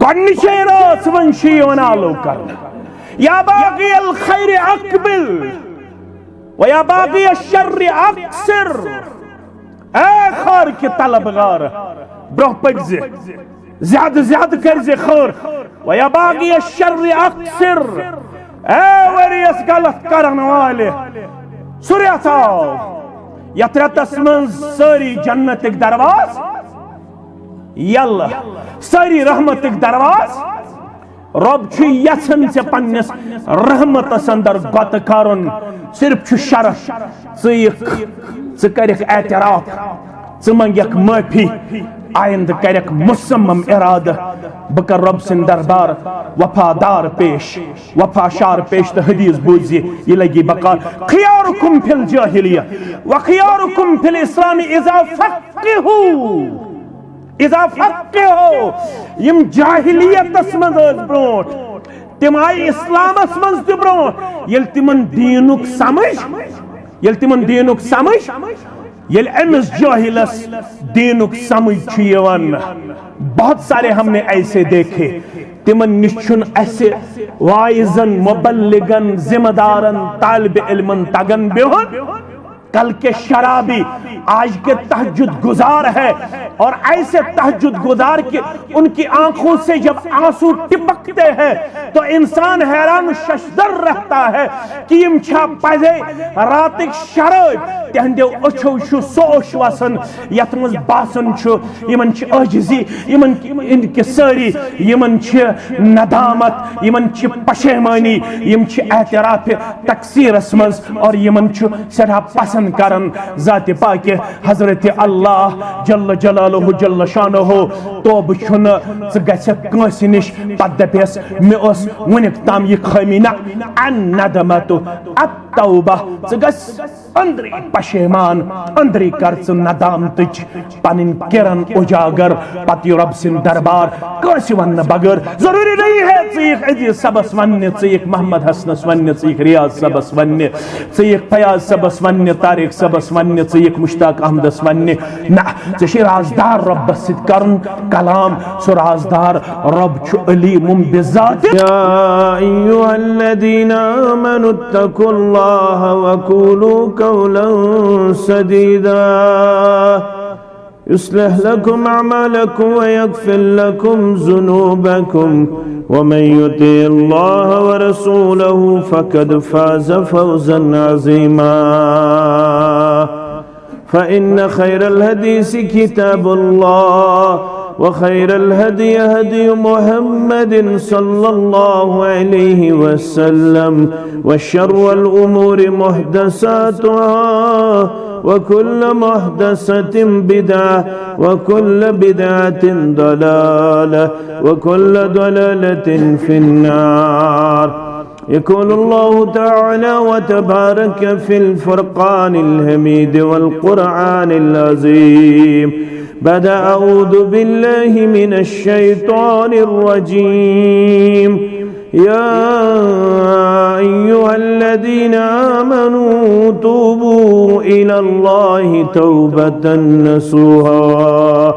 گۄڈنِچے رٲژ وۄنۍ چھُ یِوان آلو کرنہٕ یا باغی الخیر اقبل ویا باغی الشر اقصر اے خیر کی طلبگار برونٛہہ پٔکۍزِ زیادٕ زیادٕ کٔرۍزِ خٲر ویا باغی الشر اقصر اے ؤرِیَس غلط کرن والہِ سُہ رٮ۪تھ آو یتھ رٮ۪تس منٛز سٲری جنتٕکۍ درواز یلہٕ سٲری رحمتٕکۍ درواز رۄب چھُ یژھان ژےٚ پننِس رحمتس اندر گۄتہٕ کرُن صرف چھُ شرط ژٕ یِکھ ژٕ کٔرِکھ اعتراف ژٕ منگیکھ معٲفی آیندٕ کَرٮ۪کھ مُصمم اِرادٕ بہٕ کر رۄب سٕنٛدِ دربار وفادار پیش وفاشار پیش تہٕ حدیث بوٗزِ یہِ لگی بکار خیارکم فی الجاہلیہ وخیارکم فی الاسلام اذا فقہوا یِم جاہلیتس منٛز ٲسۍ برونٛٹھ تِم آیہِ اسلامس منٛز تہِ برونٛٹھ ییٚلہِ تِمن دیٖنُک سمجھ ییٚلہِ أمِس جاہلس دیٖنُک سمجھ چھُ یِوان بہت سارے ہم نے ایسے دیکھے تِمن نِش چھُنہٕ اَسہِ واعظن مبلغن ذمہ دارن طالبِ علمن تگان بِہُن کل کے شرابی آج کے تہجد گزار ہے اور ایسے تہجد گزار کہ ان کی آنکھوں سے جب آنسو ٹپکتے ہیں تو انسان حیران ششدر رہتا ہے کہ یم چھا پزے راتک شراب تہندیو اچھو چھو سو اوش وسن یت مز باسن چھو یمن چھ عاجزی یمن کے ساری یمن چھ ندامت یمن چھ پشیمانی یم چھ اعتراف تقصیر اسمز اور یمن چھ سرا پسند کرن ذات پاک حضرت اللہ جل جلالہ جل شانہ توب چھن ژٕ گژھکھ کٲنٛسہِ نِش پتہٕ دپیس مےٚ ٲس وُنیُک تام یہِ خٲمی نہ ان ندمت التوبہ ژٕ گژھ أندری پشیمان أندری کر ژٕ ندامتٕچ پنٕنۍ کِرن اجاگر پتہٕ یہِ رۄب سٕنٛدِ دربار کٲنٛسہِ وننہٕ بغٲر ضروٗری نہیں ہے ژٕ یِکھ عزیز صبس وننہِ ژٕ یِکھ محمد حسنس وننہِ ژٕ یِکھ ریاض صبس وننہِ ژٕ یِکھ فیاض صبس وننہِ طارق صبس وننہِ ژٕ یِکھ مشتاق احمدس وننہِ نہ ژےٚ چھُے رازدار رۄبس سۭتۍ کرُن کلام سُہ رازدار رۄب چھُ علیٖمٌ بِذات یا ایُّہَا الَّذِينَ آمَنُوا اتَّقُوا اللَّهَ وَقُولُوا قَوْلًا سَدِيدًا يُصْلِحْ لَكُمْ أَعْمَالَكُمْ وَيَغْفِرْ لَكُمْ ذُنُوبَكُمْ وَمَن يُطِعِ اللَّهَ وَرَسُولَهُ فَقَدْ فَازَ فَوْزًا عَظِيمًا فَإِنَّ خَيْرَ الْحَدِيثِ كِتَابُ اللَّهِ وخير الهدي هدي محمد صلى الله عليه وسلم وشر الأمور محدثاتها وكل محدثة بدعة وكل بدعة ضلالة وكل ضلالة في النار يقول الله تعالى وتبارك في الفرقان الحميد والقرآن العظيم بعد أعوذ بالله من الشيطان الرجيم يا أيها الذين آمنوا توبوا إلى الله توبة نصوحا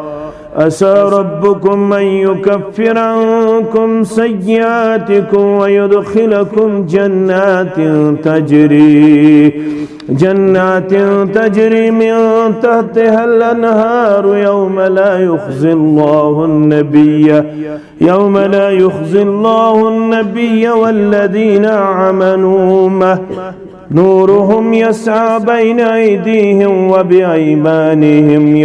عسى ربكم أن يكفر عنكم سيئاتكم ويدخلكم جنات تجري من تحتها الأنهار يوم لا يخزي الله النبي والذين آمنوا معه نورهم يسعى بين أيديهم وبأيمانهم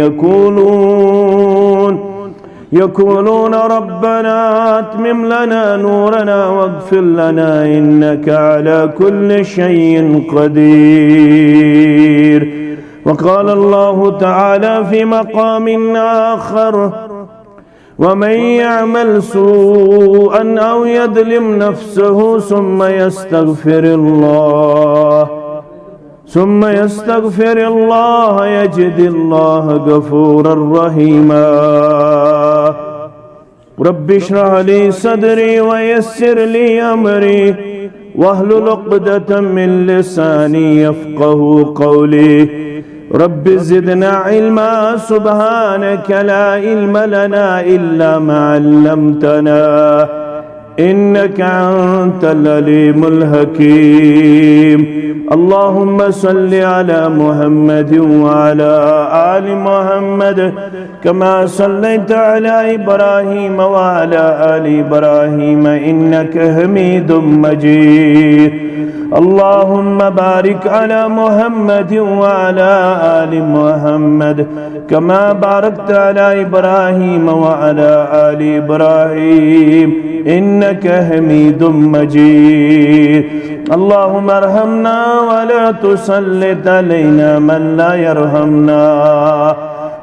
يقولون ربنا أتمم لنا نورنا واغفر لنا إنك على كل شيء قدير وقال الله تعالى في مقام آخر ومن يعمل سوءا أو يظلم نفسه ثم يستغفر الله يجد الله غفورا رحيما رب اشرح لي صدري ويسر لي أمري واحلل عقدة من لساني يفقه قولي رب زدنا علما سبحانك لا علم لنا إلا ما علمتنا إنك أنت العليم الحكيم اللهم صل على محمد وعلى آل محمد كما صليت على إبراهيم وعلى آل إبراهيم إنك حميد مجيد اللهم بارك على محمد وعلى آل محمد كما باركت على إبراهيم وعلى آل إبراهيم إنك حميد مجيد اللهم ارحمنا ولا تسلط علينا من لا يرحمنا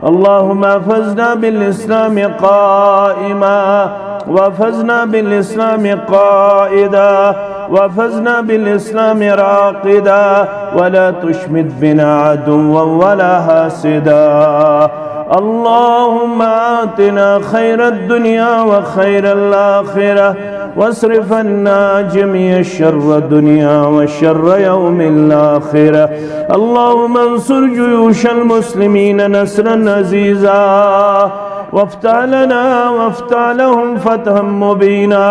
اللهم احفظنا بالإسلام قائما وفزنا بالإسلام قائدا وفزنا بالإسلام راقدا ولا تشمت بنا عدوا ولا حاسدا اللهم آتنا خير الدنيا وخير الآخرة واصرف عنا جميع شر الدنيا وشر يوم الآخرة اللهم انصر جيوش المسلمين نصرا عزيزا وافتح لنا وافتح لهم فتحا مبينا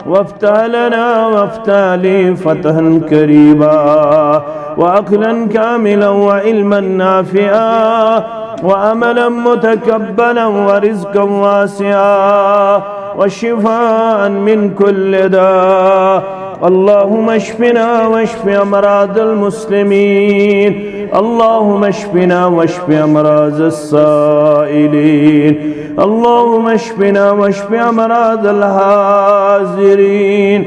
وافتح لنا وافتح لي فتحا قريبا وعقلا كاملا وعلما نافعا وأملا متكبلا ورزقا واسعا وشفاء من كل داء اللهم اشفنا واشف أمراض المسلمين اللهم اشفنا واشف أمراض السائلين اللهم اشفنا واشف أمراض الحاضرين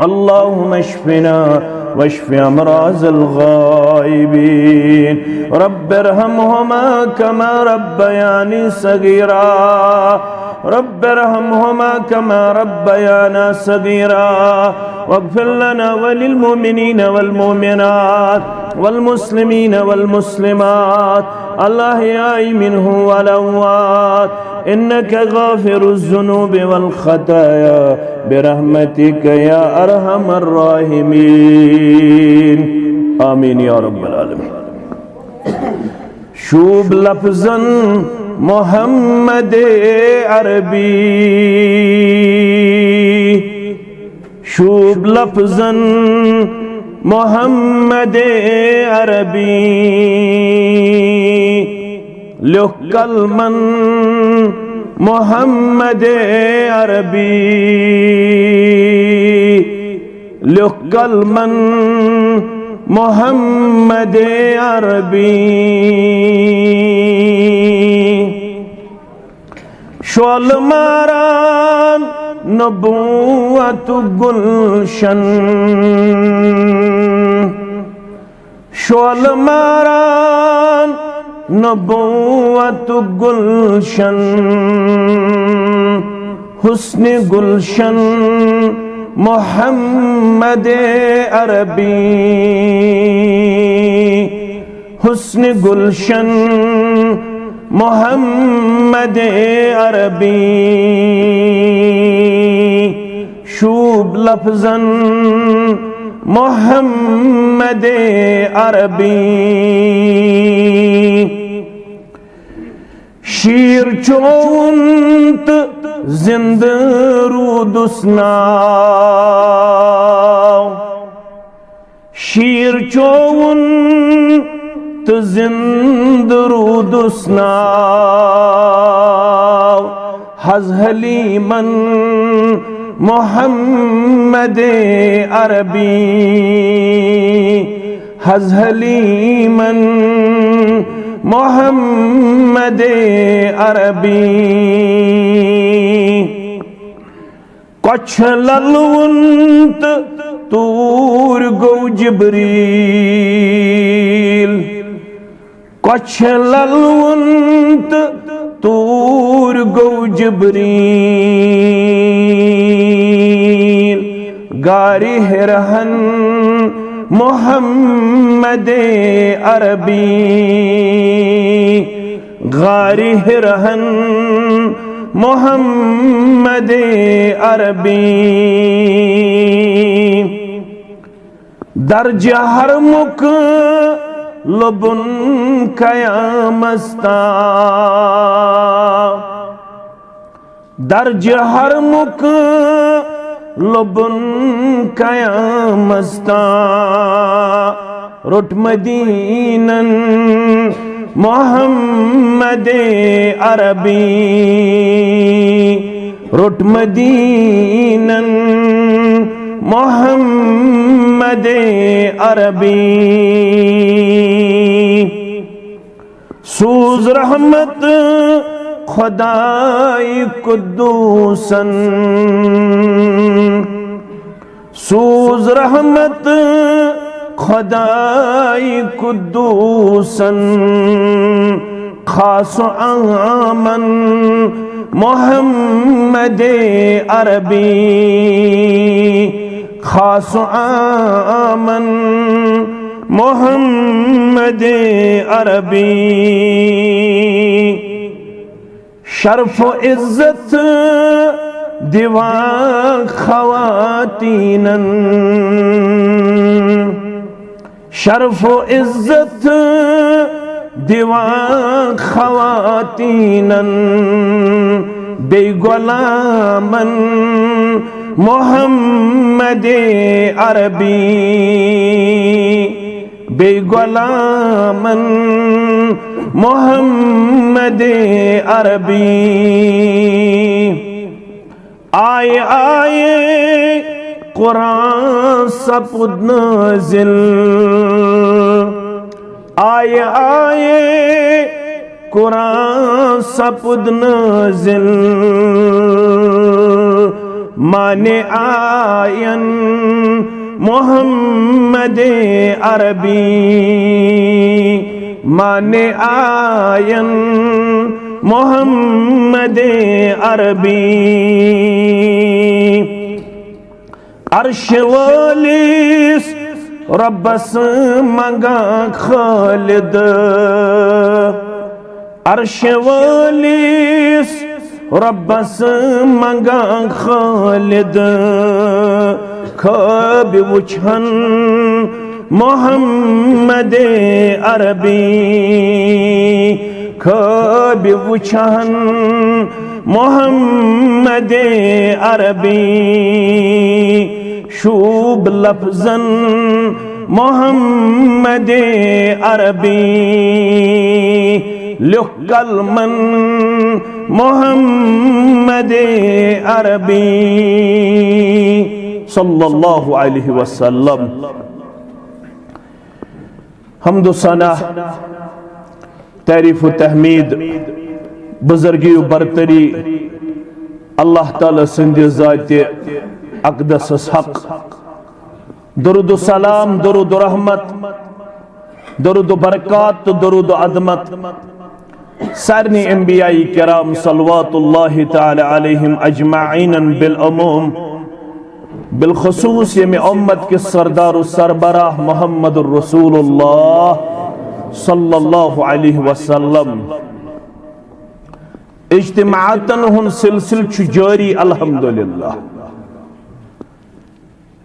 اللهم اشفنا واشف أمراض الغائبين رب ارحمهما كما ربياني صغيرا رب ارحمهما كما ربيانا صغيرا واغفر لنا وللمؤمنين والمؤمنات والمسلمين والمسلمات الأحياء منهم والأموات إنك غافر الذنوب والخطايا برحمتك يا أرحم الراحمين آمين يا رب العالمين شوب لفظا محمد عربي شوب لفظا محمد عربي لو كلمة محمد عربي لو كلمة محمد عربي شوال ماران نبوة گلشن شوال ماران نبوة گلشن حسن گلشن محمد عربی حسن گلشن محمد عربی شوب لفظا محمد عربی شیر چونت زند رودسنا شیر چونت زند رودسنا حز حلیمن محمد عربی حز حلیمن محمد عربی کچھ للونت تور گو جبریل کچھ للونت تور گو جبریل گاری ہرہن محمد عربی غاری ہرہن محمد عربی در جہر مک लुबुन क़यामस्ता दर्ज हर मुक लुबुन क़यामस्ता रुट मदीनन मोहम्मद अरबी रुट मदीनन मोहम्मद अरबी सूज रहमत खुदाई कुद्दूसन सूज रहमत खुदाई कुद्दूसन खास आमन मोहम्मद अरबी खास आमन मोहम्मद अरबी शर्फ इज्जत दिवा खवातीनन शर्फ इज्जत दिवा खवातीनन बेगुलामन मोहम्मद अरबी बेगुलामन मोहम्मद अरबी आए आए कुरान सपुद नाज़िल आए आए कुरान सपुद नाज़िल माने आयन मोहम्मद अरबी माने आयन मोहम्मद अरबी अर्श वालिस रब्बस मंगा खालिद अर्श वालिस रब्बस मंगा खालिद ख्वाब वुछन मोहम्मद अरबी ख्वाब वुछन मोहम्मद अरबी शूब लफ्जन मोहम्मद अरबी लिख कलमन मोहम्मद अरबी सल्लल्लाहु अलैहि वसल्लम। हम्द सना तारीफ तहमीद बुजुर्गी बरतरी अल्लाह ताला सिंध ज़ात अक़दस हक दरुद सलाम दरुद रहमत दरुद बरकात दरुद अदमत सारनी अंबियाई किराम सल्लल्लाहु तआला अलैहिम अजमाइन बिल उमूम बिलखुसूस ये उम्मत के सरदार सरबराह मोहम्मद रसूलुल्लाह सल्लल्लाहु अलैहि वसल्लम इज्तिमाअतन हुन सिलसिल छु जारी अल्हम्दुलिल्लाह।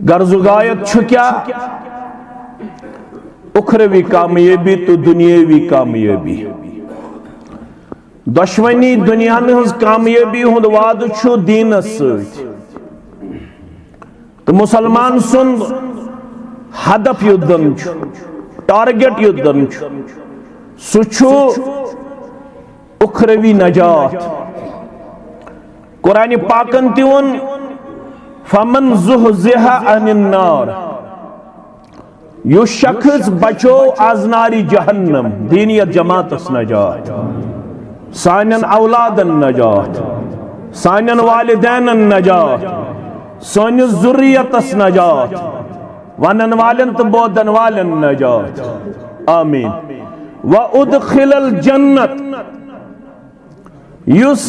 गर्जुगायत छु क्या उखरवी कामयाबी तो दुनियावी कामयाबी दुश्मनी दुनिया हज कामयाबी हुंद वाद छु दीनस सत तो मुसलमान सुंद हदफ युद्धन छु टारगेट युद्धन छु सु छु उखरवी नजात। कुरान पाकन तिवन फमन ज़ुहज़िहा अनिन नार यु शख्स बचो आज नारी जहन्नम दीनियत जमातस नजात सानन औलादन नजात सानन वालिदैन नजात सानिस ज़ुर्रियतस नजात वनन वालन तो बोदन वालन नजात आमीन। व उदखिलल जन्नत युस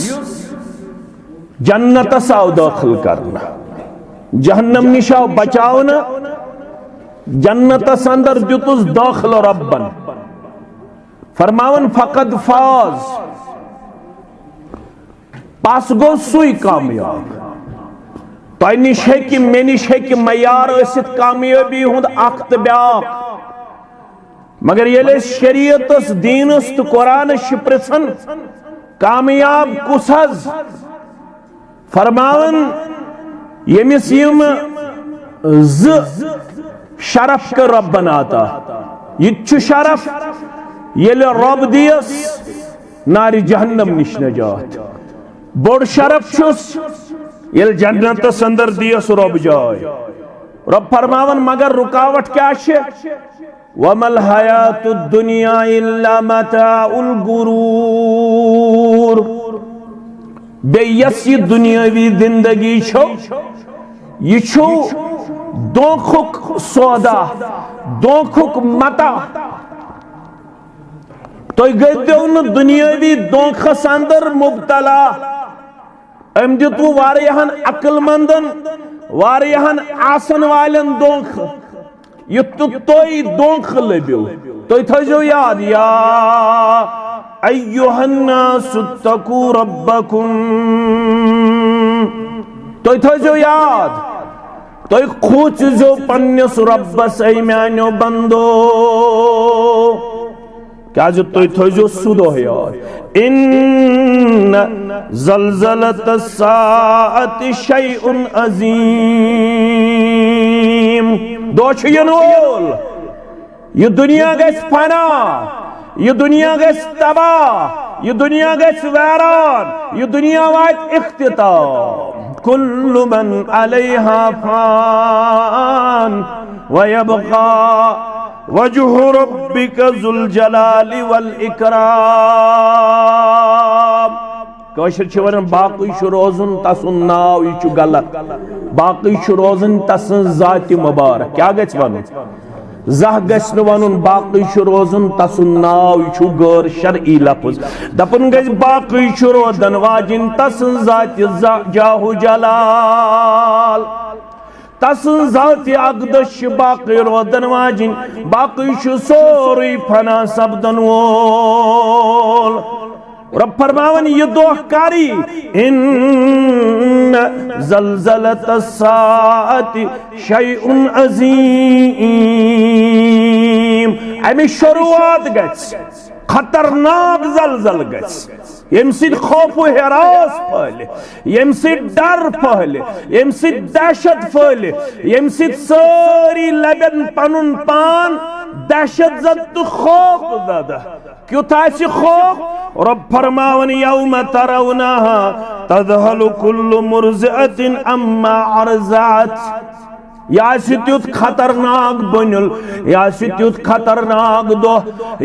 जन्नत साव दाखिल करना जहन्नम निशाव बचावना जन्नत अंदर जुतुस दाखिल रब्बन फरमावन फकद फाज पास गो सुई कामयाब तय निश हे, मे निश हे मयार कामयाबी हुंद अख तो ब्याक मगर ये शरीयत दीनस तो कुरान पृछन कामयाब कुस फरमावन यमिस यम शरफ कर रब बनाता यह शरफ ये रब दियस नारी जहन्नम निश नजात बोड़ शरफ ये जन्नत अंदर दियस रब जाय रब फरमावन मगर रुकावट क्या वमल हयातुद दुनिया इल्ला मताउल गुरूर बेयस ये दुनियावी जिंदगी छो ये छो दोखुक सौदा दोखुक मता तो गो न दुनियावी दोखस अंदर मुबतला अम दितु वारियाहन अक्लमंदन वारियाहन आसन वालन दोख युत तोय दोख लब्यो तोय थजो याद या अय्युहन्नासु तकू रब्बकुम तोय थजो याद तोय खोच जो पन्नस रब्बस ऐ म्यानो बंदो क्या जो तोय थजो सुदो याद इन ज़लज़लतस साअति शैउन अज़ीम दोष यनोल ये दुनिया गस फना ये दुनिया गस तबाह ये दुनिया गस वैरान ये दुनिया वात इख्तिताम कुल्लु मन अलैहा फान व यबका वजहु रब्बिका ज़ुल जलालि वल इकराम कशर वन बाकी रोजन तसन नाव यह गलत बाकी रोजन तसन जाति मुबारक क्या गछ वन जह गछ वन बाकी रोजन तसन नाव यह गैर शरई लफ्ज दपन गछ बाकी रोदन वाजिन तसन जाति जाहु जलाल तसन जाति अकदश बाकी रोदन वाजिन बाकी सोरी फना सब्दन वोल रब फरमावन ये दोहकारी इन ज़लज़लतस साअति शैउन अज़ीम अमि शुरुआत गछ खतरनाक जलजल गछ यम सिद खौफ व हरास फैले यम सिद डर फैले यम सिद दहशत फैले यम सिद सारी लगन पनुन पान दहशत जद खौफ ज़दा क्युत खौफ रब फरमावन यौम तरौनहा तज़हलु कुल्लु मुर्ज़अतिन अम्मा अर्ज़अत यह तुत खतरनाक बनुल यह तुत खतरनाक दो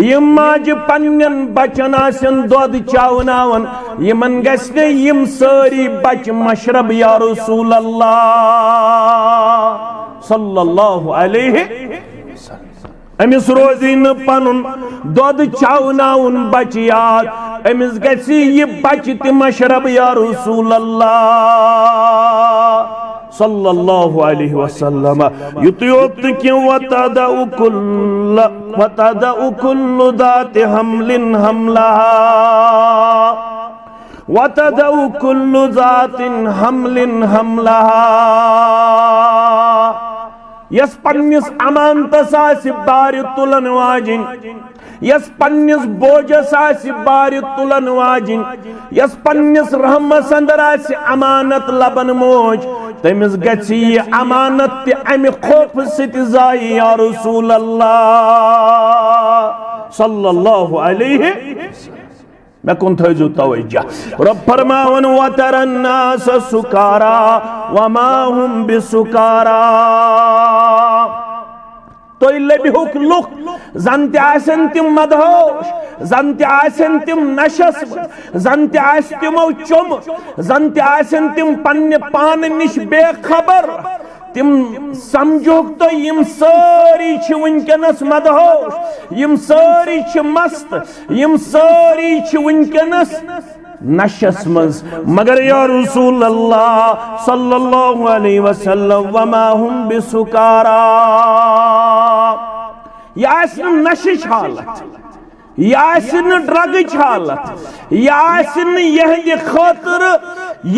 यम माज पन्न बचन दोद चावनावन यमन गस्ने यम सारी बच मशरब या रसूल अल्लाह सल्लल्लाहु अलैहि अमिस रोजी न पनुन दोद चावनाउन बच याद अमिस गसी यह बच त मशरब या रसूल अल्लाह सल्लल्लाहु अलैहि वसल्लम युतयोत क्यों वतदउ कुल्लु दाति हमलिन हमलहा वतदउ कुल्लु जातिन हमलिन हमलहा यस पन्निस अमानतस आसि बारि तुलन वाजिन यस पन्निस बोझस आसि बारि तुलन वाजिन यस पन्निस रहमस अंदर आसि अमानत लबन मोज तमिस गछि ये अमानत ते अमि खौफ सित जाय या रसूल अल्लाह सल्लल्लाहु अलैहि मैं कुन थजो तवज्जा रब फरमावन वतरन्नास सुकारा वमा हुम बिसुकारा तो लबिहुक लुक जंत आसन तिम मदहोश जंत आसन तिम नशस जंत आस तिमो चुम जंत आसन तिम पन्ने पान निश बेखबर तिम समझोक तो यम सारी छ वनकनस मदहोश यम सारी छ मस्त यम सारी छ वनकनस नशस मज मगर या रसूल अल्लाह सल्लल्लाहु अलैहि वसल्लम वमा हुम बिसुकारा यासिन नशिश हालत यासिन ड्रग हालत यासिन यह खातर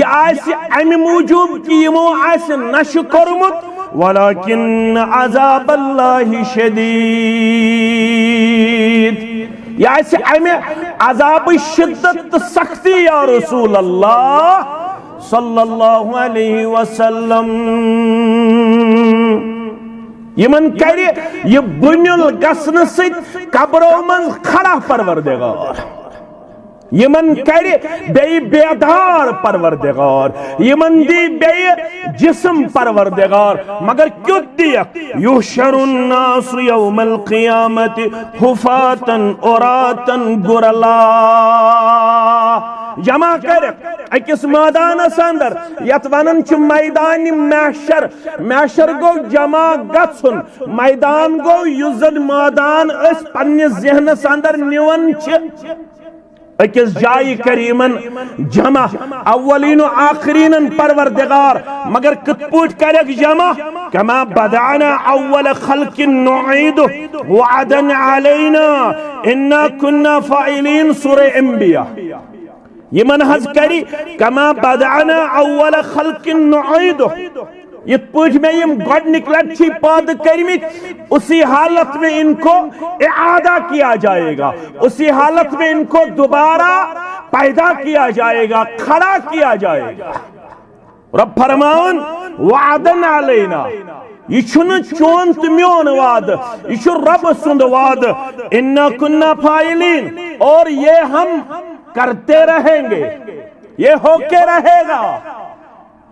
यास अमि मूजूब कि यमो आस नश कोरमुत वलाकिन अज़ाबल्लाहि शदीद शदीद, यह आसे अमे अजाब शिद्दत सख्ती या रसूल अल्लाह सल्लल्लाहु अलैहि वसल्लम। यमन कर यह बुनिल गसन सित कब्रों मं खड़ा परवरदिगार, यमन कर बे बेदार परवरदिगार, यमन दी बे जिस्म परवरदिगार, मगर क्यों दिया युहशरुन्नास यौमल क़ियामति हुफातन औरातन गुरला, जमा कर अकिस मैदानस अंदर यत वनन च मैदान महशर, महशर गो जमा गछुन, मैदान गो युजन मैदान अस पन्ने ज़हनस अंदर निवन छ अकिस जाय करीमन जमा, अव्वलीन आखरीन परवरदिगार, मगर कितपूट करक जमा कमा बदाना अव्वल खल्किन नुईदु वअदन अलैना इन्ना कुन्ना फाइलीन सूरह अंबिया। यमन हज करी कमा बदाना अव्वल खल्किन नुईदु, ये पूछ में यम गॉडनिक लच्छी पैदा करमित उसी हालत में इनको इआदा किया जाएगा, उसी हालत में इनको दोबारा पैदा किया जाएगा, खड़ा किया जाएगा। रब फरमान वादन अलैना, ये चोन त्योन वाद, ये रब सुंद वाद, इन्ना कुन्ना फाइलीन, और ये हम करते रहेंगे, ये होके रहेगा।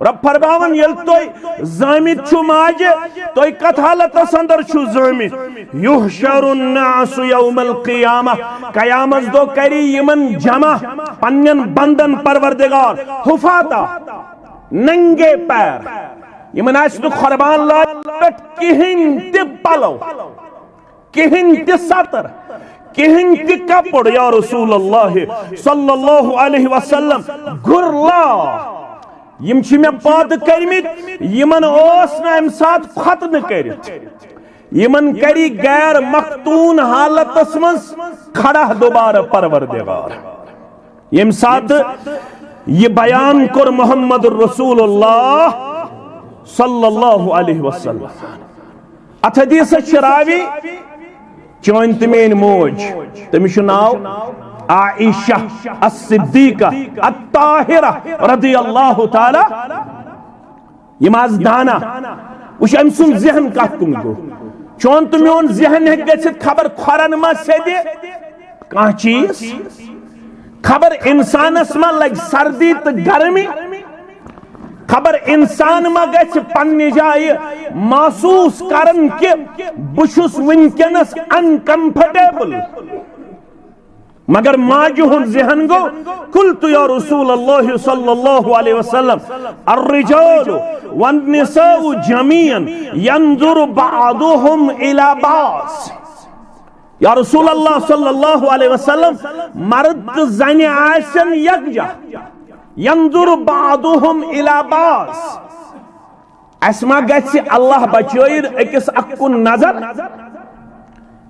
रब फरमावन यल तोय ज़ामित छु माजे तोय कथ हालतस अंदर छु ज़ामित, युहशरुन्नास यौमल क़ियामा, क़यामत दो करी यमन जमा पन्नन बंदन परवरदिगार हुफाता नंगे पैर, यमन आस तो खुरबान लाट किहिन ते पलो, किहिन ते सतर, किहिन ते कपड़ या रसूल अल्लाह सल्लल्लाहु अलैहि वसल्लम, गुरला यम मे पाद करमित, यमन ओस न अम साथ खत्म करित, यमन करी गैर मख्तून हालतस मं खड़ा दोबारा परवरदिगार। यम साथ ये बयान कर मोहम्मद रसूलुल्लाह सल्लल्लाहु अलैहि वसल्लम, अथ हदीस रावी चोन तमेन मोज, तमिस नाव आइशा अस्सिद्दीका अत्ताहिरा रदियल्लाहु ताला। यम आज दाना वुच अम सुन जहन कत कुन गो, चोन तो मोन जहन हे गछित खबर खोरन मा सेदे कह चीज, खबर इंसानस मा लग सर्दी तो गर्मी, खबर इंसान मा गछ पन्ने जाय महसूस करन कि बुशुस विनकनस अनकंफर्टेबल, मगर माजुहुन जहन गो कुल्तु या रसूल अल्लाह सल्लल्लाहु अलैहि वसल्लम अर्रिजालु वन्निसाउ जमीअन यंजुरु बअदुहुम इला बास, या रसूल अल्लाह सल्लल्लाहु अलैहि वसल्लम मर्द जने आसन यकजा, यंजुरु बअदुहुम इला बास, अस्मा गछ अल्लाह बचोइर अकिस अक्कुन नजर,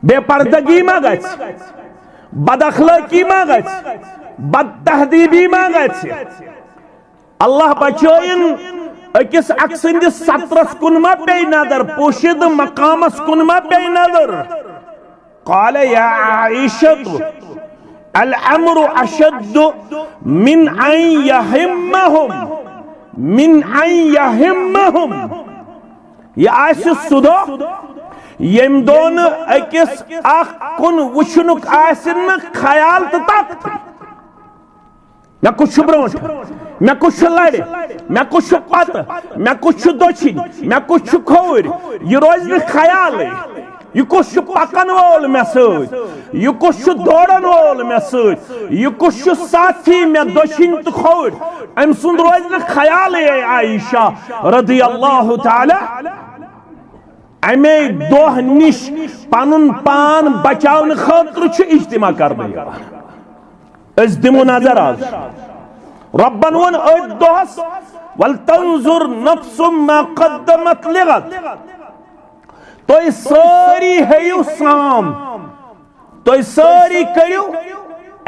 बेपर्दगी मा गछ, बदअखलाकी मा गछ, बदतहदीबी मा गछ, अल्लाह बचोइन अकिस अक्संदिस सत्रस कुन मा पे नजर, पोशिद मकामस कुन मा पे नजर। क़ाल या आइशतु अल अम्रु अशद्दु मिन अन यहिम्महुम, मिन अन यहिम्महुम, ये आस सुदो यम दोन अकिस कुन वुचनुक आसिन ख्याल तो तक मे कुछ ब्रोट, मे कुछ लड़, मे कुछ पत, मे कुछ दोचिन, मे कुछ खोर, यह रोज ख्याल, यह कुछ पकन वोल मे सत, यह कुछ दौड़न वोल मे सत, यह कुछ साथी मे दोचिन तो खोर, अम सुंद रोज ख्याल आयशा रदियल्लाहु ताला। अमे दोह निश पनुन पान बचावन खतर इज्तिमा करने दिमो नजर आज रब्बन वन दोहस वल तंजुर नफ्सुम मा कद्दमत लिगद, तो सारी हेयु साम, तो सारी करियो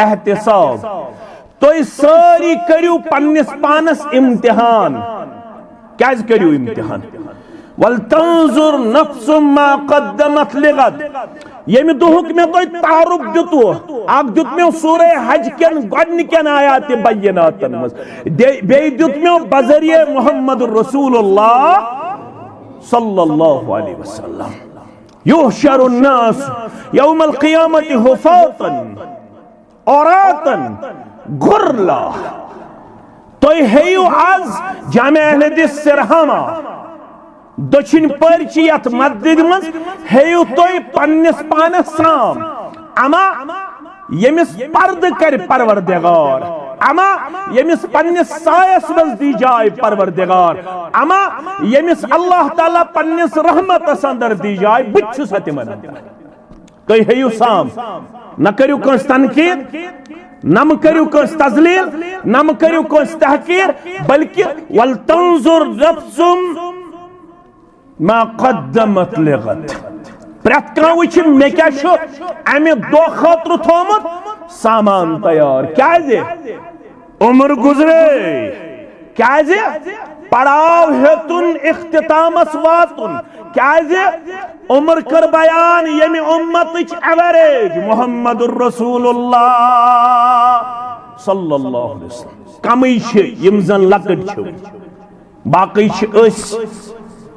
एहतिसाब, तो सारी करियो पन्निस पानस इम्तिहान, क्या करियो इम्तिहान, वल्तंजुर नफ्सुम मा क़द्दमत लिगद। यमि दुहुक में तो तारुफ दितु आग दित में सूरे हज केन गडनिकन आयात बय्यनातन मस बे दित में बजरिए मोहम्मद रसूलुल्लाह सल्लल्लाहु अलैहि वसल्लम युहशरुन नास यौमल क़ियामति हुफातन औरातन गुरला। तो हेयु आज जामे अहले हदीस सिरहामा दक्षिण पर्ची यथ मस्जिद मज हेयु तोय पन्निस पानस साम अमा यमिस पर्द कर परवरदिगार, अमा यमिस पन्निस सायस मज दी जाय परवरदिगार, अमा यमिस अल्लाह ताला पन्निस रहमत अंदर दी जाय बुच्छुस तिमन तोय हेयु साम। न करियो कस तनकीद, नम करियो कस तजलील, नम करियो कस तहकीर, बल्कि वल तंजुर नफ्सुम मा क़द्दमत लिगद। प्रत कह वुच मे क्या अमे दो खतर थोमुत सामान तैयार क्या उम्र गुजरे क्या पड़ाव हेतुन इख्तितामस वातुन क्या उम्र कर बयान यमि उम्मतिच एवरेज मोहम्मदुर रसूलुल्लाह सल्लल्लाहु अलैहि वसल्लम कमी यम जन लकट छ बाकी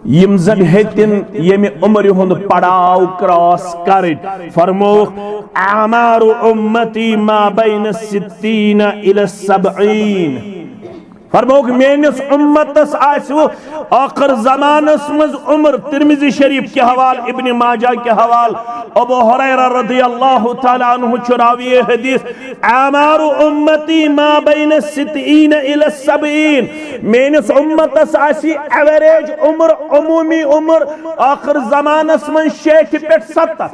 यम जन हेतिन यमि उम्र हुंद पड़ाव क्रॉस कर फरमो आमारु उम्मती मा बैन सित्तीन इला सबईन। फरमोक मेनिस उम्मतस आसो आखिर ज़मानस मज उम्र। तिरमिज़ी शरीफ के हवाल, इब्न माजा के हवाल, अबू हुरैरा रज़ियल्लाहु तआला अन्हु चुरावी हदीस आमारु उम्मती मा बैन सित्तीन इला सबईन। मेनिस उम्मतस आसी एवरेज उम्र, उमूमी उम्र आखिर ज़मानस मज 60 पे 70।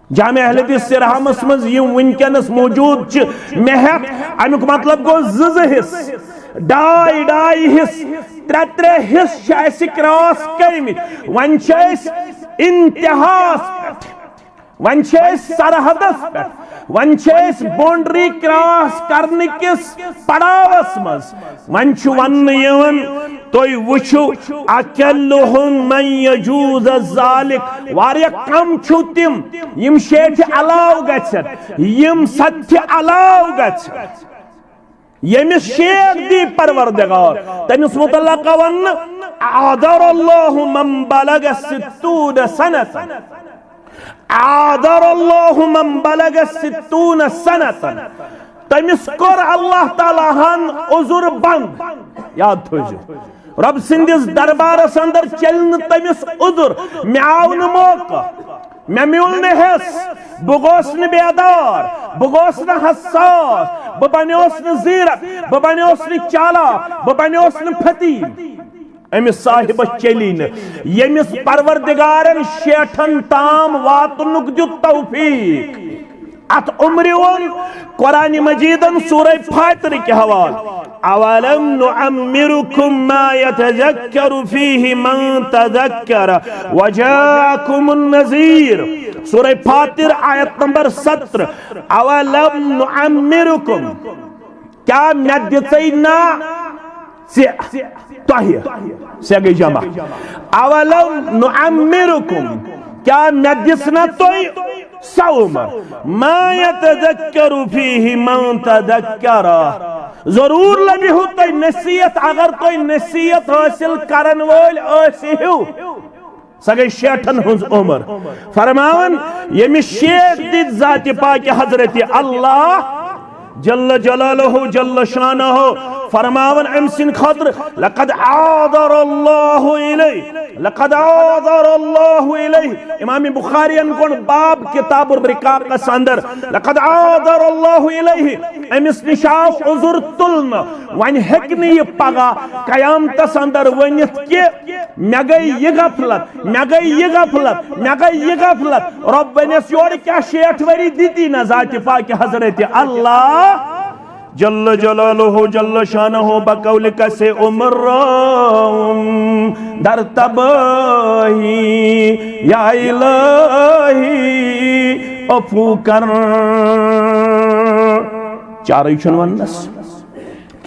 जामे अहले हदीस सिरहामस मज यम वनकनस मौजूद महक अमुक मतलब गो हिस डाई हिस त्रे हिस क्रॉस कर्मित वन इंतहास वन सरहदस पे वन बाउंड्री क्रॉस करने किस पड़ावस मज वन वन तुई वुचु अकल्लुहुम मन यजूज ज़ालिक वारिया कम छु तिम यम 60 अलाव गछन यम 70 अलाव गछन यमिस 60 दी परवरदिगार तमिस मुतल्लक़ वन आदरल्लाहु मन बलग 60 सनतन आदरल्लाहु मन बलग 60 सनतन। तमिस कर अल्लाह ताला हन उजुर बंद याद थोजो रब सिंदिस दरबारस अंदर चलन तमिस उजुर मे आव न मौका मे मिल न हिस बह गोस न बेदार बह गोस न हसास बह बन्योस न जीरत बह बन्योस न चालाक बह बन्योस न फतीन। अमिस साहिब चली न यमिस परवरदिगारन 60 ताम वातनुक दित तौफीक। अत उम्र वन कुरान मजीदन सूरह फातिर के हवाल अवलम नुअम्मिरुकुम मा यतज़क्करु फीहि मन तज़क्कर वजाअकुमुन नज़ीर। सूरह फातिर आयत नंबर 17 अवलम नुअम्मिरुकुम क्या मैं दितै ना से गई जमा अवलम नुअम्मिरुकुम क्या मैं दिसना तोय सौमर मा यतज़क्करु फीहि मन तज़क्कर। जरूर लगी हो तो नसीहत अगर कोई नसीहत हासिल करन वोल आसिहु स गई 60 हुज उम्र। फरमावन यमि शेख दित जाति पाक हजरत अल्लाह जल्ल जलालहु जल्ल शानहु फरमावन अमसिन खतर लक़द आदरल्लाहु इलैहि लक़द आदरल्लाहु इलैहि। इमाम बुखारी अनकोन बाब किताबुर रिकाब का अंदर लक़द आदरल्लाहु इलैहि अमिस निशाफ उजुर तुलन वन हेकने ये पगा कयामतस अंदर वनित के मे गई ये गफलत मे गई ये गफलत मे गई ये गफलत रब वनिस योर क्या 60 वरी दीती न जाति पाक हजरत अल्लाह जल्ल जलालहु जल्ल शानहु बकौल कसे उम्र दर तबाही या इलाही अफू कर चार वनस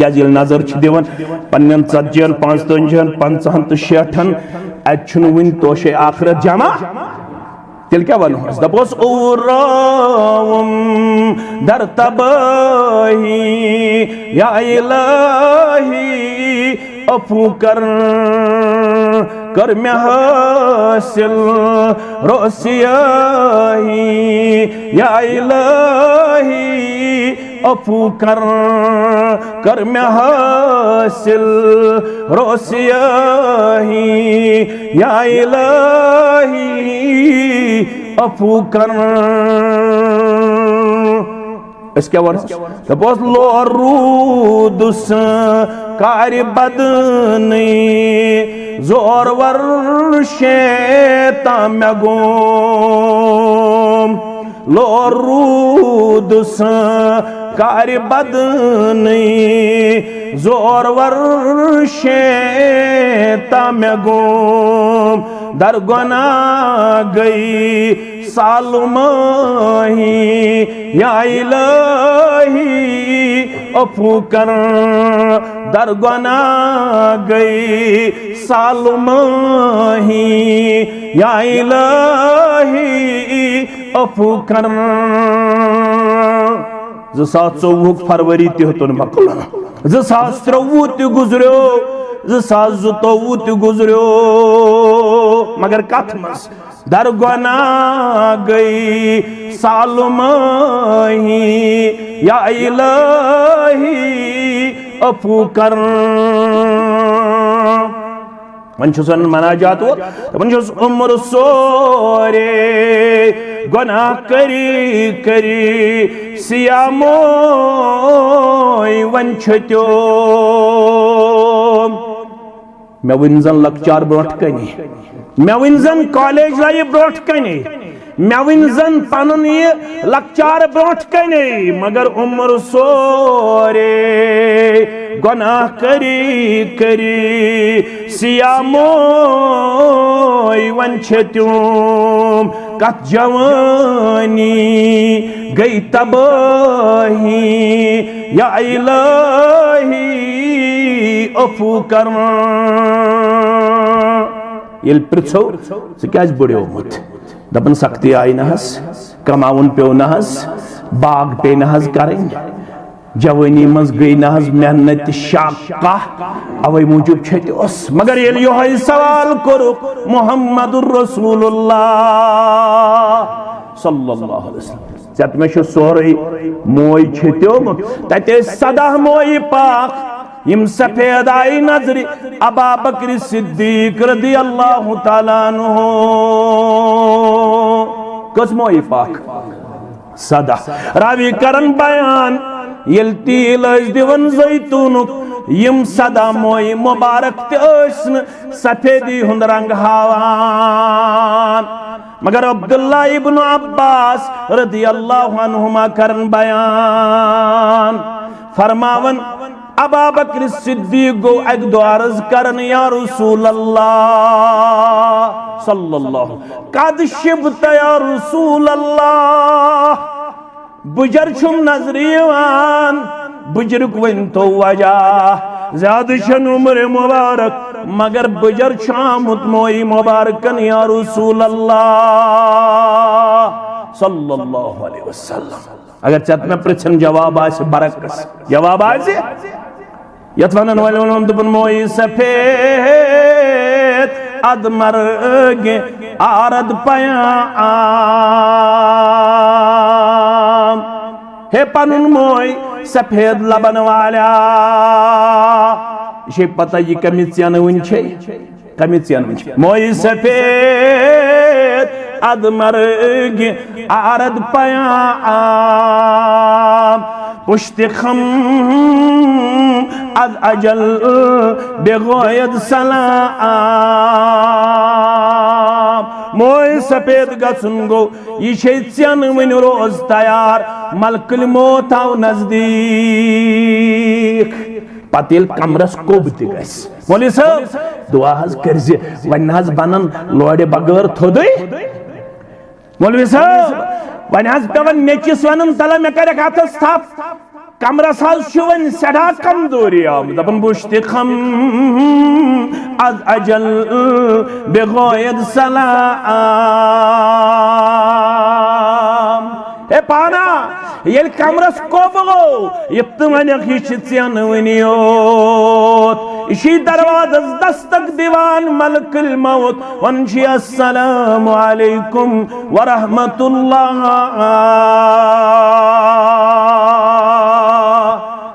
क्या नजर दिवन पन्न 40 55 50 तो 60 अन वन तोशे आखरत जमा तेल क्या वनो दपोस उरावम दर तबाही या इलाही अफू कर में हासिल रोसियाही या इलाही अफू कर में हासिल रोसियाही या इलाही अफू कर क्या वर्ष दपोस लोरूदुस कार बदनी जोर वर्षे तमगोम लोरूदुस कार बदनी जोर वर्षे तमगोम दरगना गई सालुमाही या इलाही अफू कर दरगना गई सालुमाही या इलाही अफू कर 2024 फरवरी होतन मकल 2023 गुजरो 2024 गुजरो मगर कथ मस दरगना गई सालुमाही या इलाही अफू कर मन मनाजात उम्र सोरे गुनाह करी करी सियामोय वन छत्यो मे वन जन लकचार ब्रोट कनी मे वन जन कॉलेज लाइफ ब्रोट कनी मे वन जन पन ये लकचार ब्रोट कनी मगर उम्र सोरे गुनाह करी करी सियामोय वन छत्योम कत जवानी गई तबाही या इलाही अफू कर ये पृछो क्या बड़ोमुत दपन सख्ती आई नहस कमाउन पे नहस बाग पे नहस करें जवानी मज गई नहज मेहनत शाका अवै मूजूब छस मगर ये सवाल करो मुहम्मदुर रसूलुल्लाह सल्लल्लाहु अलैहि वसल्लम चत में सोरे मोय छत्योमुत तते सदा मोय पाक यम सफेद आई नजरी अबा बकर सिद्दीक रदियल्लाहु ताला अन्हु कस मोय पाक सदा रावी करन बयान यल तील दिवन जैतूनुक यम सदा मोय मुबारक तसन सफेदी हुंद रंग हावान मगर अब्दुल्ला इब्न अब्बास रदियल्लाहु अन्हुमा करन बयान फरमावन अबा बकर सिद्दीक गो एक दो अर्ज करन या रसूल अल्लाह सल्लल्लाहु कद शिबत या रसूल अल्लाह बुजर छुम नजरियान बुजरुक वन तो वजह ज्यादा शन उम्र मुबारक मगर बुजर शामुत मोई मुबारकन या रसूल अल्लाह सल्लल्लाहु अलैहि वसल्लम अगर चत में प्रश्न जवाब आसे बरकस जवाब आसे यत वनन वालों दुबन मोई सफेद अदमर गे आरद पया हे पनुन मोय सफेद लबन वाला ये पता ये कमित्यान वंछे कमित्यान वंछे मोय सफेद अदमर गे आरद पया पुश्त खम अद अजल बेगोयद सलाम मोय सफेद गसन गो ये चन वन रोज तैयार मलकुल मौत आव नजदीक पतिल कमरस कोब तस मोली साहब दुआ हज करजे वन हज बनन लोड़े बगैर थोदे मौलवी साहब वन हज पेवन नेचिस वन तला मे कर हाथस थप कमरस वन सड़ा कमजोरी आम दपन बुश्त खम अज अजल बेगोयद सलाम ए पाना ये कमरस कोबो ये वन वनियोत इसी दरवाज़ दस्तक दीवान मलकुल मौत वंशी अस्सलामु अलैकुम व रहमतुल्लाह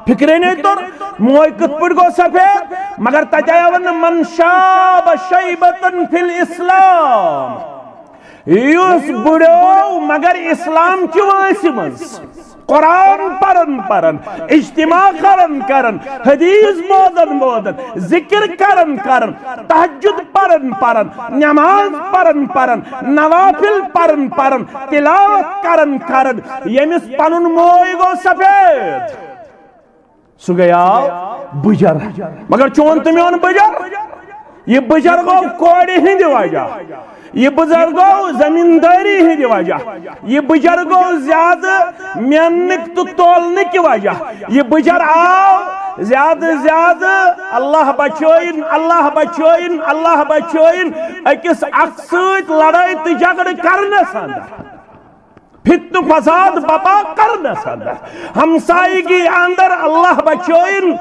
फिक्रे नहीं तो मोय कत गो सफेद मगर तजावन मन शाब शैबतन फिल इस्लाम युस बुढ़ो मगर इस्लाम की वासी मंस कुरान परन इज्तिमा करन हदीस बोदन जिक्र करन तहज्जुद परन नमाज परन नवाफिल परन तिलावत करन यमिस पनुन मोय गो सफेद सु गया बुजर मगर चोन तुम बुजर ये बुजर गो कोड़े हिंद वजह ये बुजर गो जमींदारी हिंद वजह ये बुजर गो ज्यादा मेहनत तो तोलने की वजह ये बुजर आओ ज्यादा अल्लाह बचोइन अकिस अक्सर लड़ाई तो झगड़ करने संदर फित्न फसाद बपा करने संदर हमसायगी अंदर अल्लाह बचोइन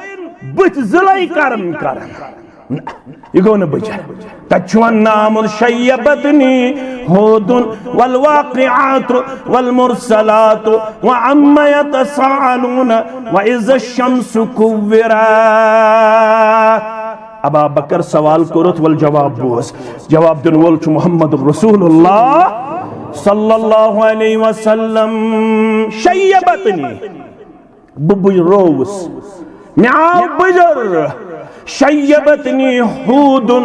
बुत जिलाई करन ये गो न बचा तचवन नामुल शय्यबतनी हुदुन वल वाक़िआतु वल मुरसलातु व अम्मा यतसाअलून व इज़ा शम्सु कुव्विरत अबा बकर सवाल करोत वल जवाब बोस जवाब दिन वोल छु मोहम्मद रसूलुल्लाह सल्लल्लाहु अलैहि वसल्लम शय्यबतनी बुबुय रोस म्याव बुजर शय्यबतनी हुदुन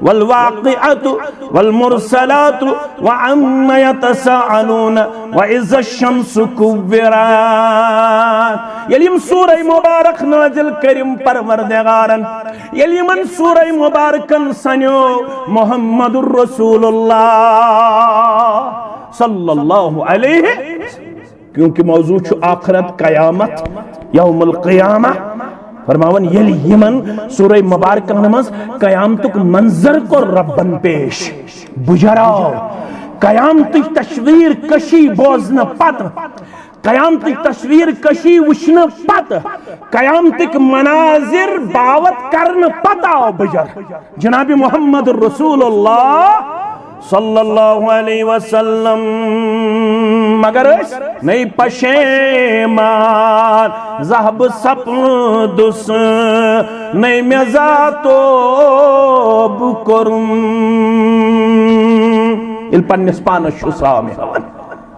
वल वाक़िअतु वल मुरसलातु व अम्मा यतसाअलून व इज़ा शम्सु कुव्विरत यलिम सूरह मुबारक नाज़िल करिम परवरदिगारन यलिमन सूरह मुबारकन सन्यो मुहम्मदुर रसूलुल्लाह सल्लल्लाहु अलैहि क्योंकि मौजू छु आखिरत कयामत यौमुल क़ियामा फरमावन यलि यमन सूरह मुबारकन मज कयामतुक मंजर को रब्बन पेश बुजराओ कयामतुक तस्वीर कशी बोजन पत कयामतुक तस्वीर कशी वुश्न पत कयामतुक मनाजिर बावत करन पत आओ बुजर जनाब मोहम्मद रसूलुल्लाह सल्लल्लाहु अलैहि वसल्लम मगर नहीं पशेमान ज़हब सपदुस नहीं मेजातो बुकुरुम इल पन्निस पानस शुसाम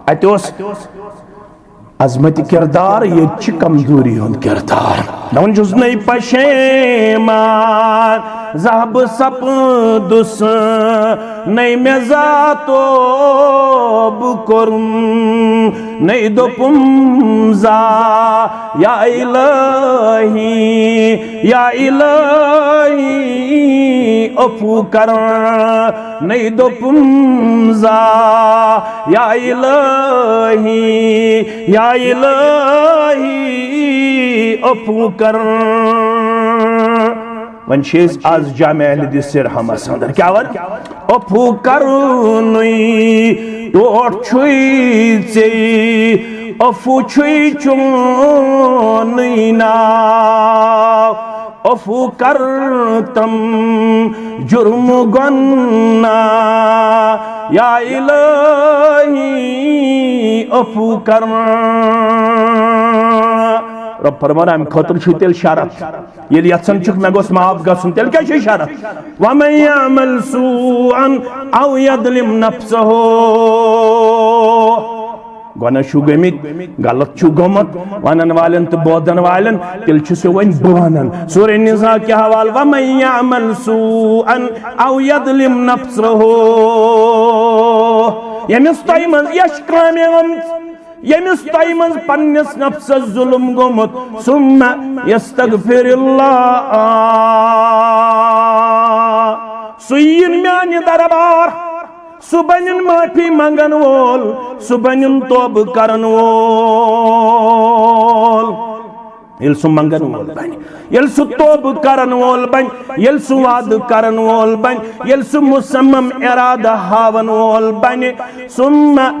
अतोस अजमती किरदार ये कमजोरी हुंद किरदार नवन जुज नहीं पशेमान ज़हब सपदुस नहीं मेजातो बुकुरुम नहीं दोपुम जा या इलाही अफू कर नहीं दोपुम जा या इलाही अफू कर वन शेज आज जामे अहले सिर हम अंदर क्या वन अफू करुनुई टोट छुई से अफू छुई चुनुई ना अफू करतम जुर्म गन्ना या इलाही अफू कर रब फरमान अम खतर तेल शरत ये यन चुक मे गोस माफ गसन तेल क्या शरत वमन यअमल सूअन औ यज़लिम नफ्सहु गुनाह छु गमित गलत छु गोमत वनन वालन तो बोदन वालन तेल छु से वन बवानन सूरह निसा के हवाल वमन यअमल सूअन औ यज़लिम नफ्सहु यमिस तयमन यशकाम यमिस तयमन पन्निस नफ्स जुल्म गोमत सुम्मा यस्तगफिरुल्लाह सुयिन म्यानि दरबार सुबनिन माफी मंगन वोल सुबनिन तौब करन वोल Yel su mangan wol bani, yel su tob karan wol bani, yel su wad karan wol bani, yel su musammam irada hawan wol bani, summa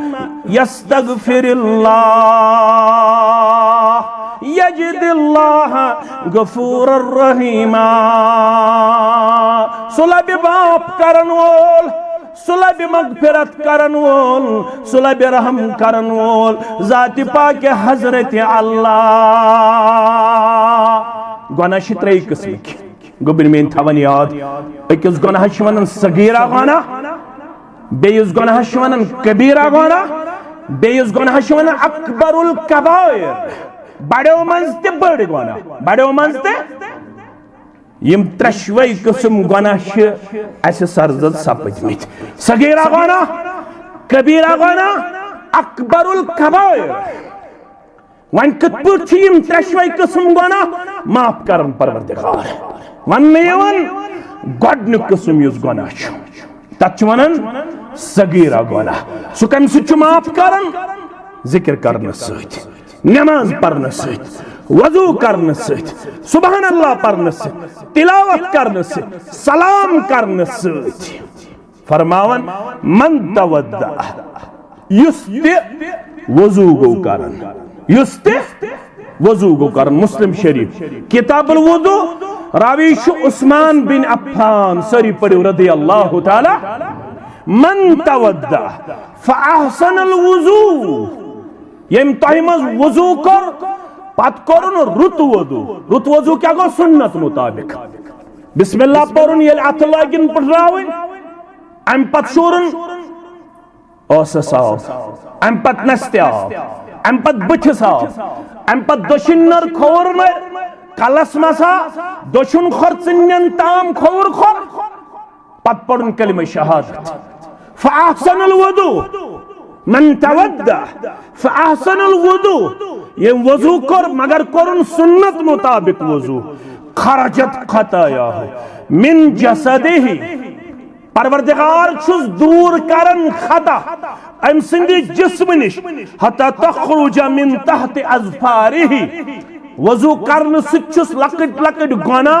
yastaghfirullah yajidillah ghafurar rahima. Sulabi baap karan wol, sulabi magfirat karan wol, sulabi raham karan wol, zati paak Hazrat Allah. Gona shitrei qismik gobir men thavan yad ekis gona hashwanan sagira gona beyus gona hashwanan kabira gona beyus gona hashwanan akbarul kabair bade manste bade gona bade manste yim trashwai qism gona sh as sarzad sapitmit sagira gona kabira gona akbarul kabair. One कत यम त्रेशवै किस्म गुनाह माफ करन परवरदिगार one गोडनिक किस्म use गुनाह तत वनान सगीरा गुनाह सु कम सु माफ करन जिक्र करने सत नमाज पढ़ने सत वजू करने सत सुबहान अल्लाह पढ़ने सत तिलावत करने सत सलाम करने सत फरमावन मन तवद्दा युस वजू गो करन युस्ते वजू गो करन. मुस्लिम शरीफ किताबुल वुदू रावी उस्मान बिन अफ्फान सरी पढ़ो रदियल्लाहु ताला. मन तवद्दा फअहसनल वुजू यम तहमज वजू कर पत करन रुत वजू क्या गो सुन्नत मुताबिक बिस्मिल्लाह पढ़न ये अथ लागिन पढ़रावन अम पत शूरन ओस साफ अम पत नस्ते आफ अम पत बथ साफ अम पत दोशिन नर खोर न कलस मसा दोशुन खर्चन ताम खोर खोर पत पढ़न कलिमा शहादत फअहसनल वुदू मन तवद्दा फअहसनल वुदू ये वजू कर मगर करन सुन्नत मुताबिक वजू खरजत खताया मिन जसदिही परवरदिगार छुस दूर करन खता अम सिंदि जिस्म निश हता तखरुज मिन तहत अज़फारिही. वजू करन सुचुस लकट लकट गुनाह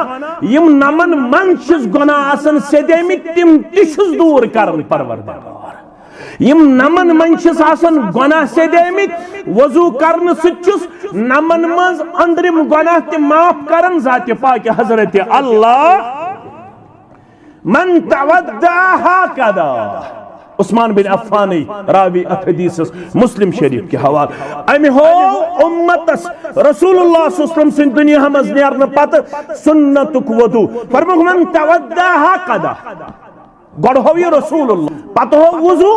यम नमन मन छुस गुनाह आसन सेदेमित तिम तिछुस दूर करन परवरदिगार. यम नमन मन छुस आसन गुनाह सेदेमित वजू करन सुचुस नमन मज अंदरिम गुनाह ते माफ करन जाते पाक हजरत अल्लाह. मन तवद्दा हकदा उस्मान बिन अफ्फान रावी हदीस मुस्लिम शरीफ के हवाले अमि हो उम्मतस रसूलुल्लाह सल्लल्लाहु अलैहि वसल्लम सिन दुनिया मज नेरन पत सुन्नतुक वदू फरमाया मन तवद्दा हकदा गड हो ये रसूलुल्लाह पत हो वजू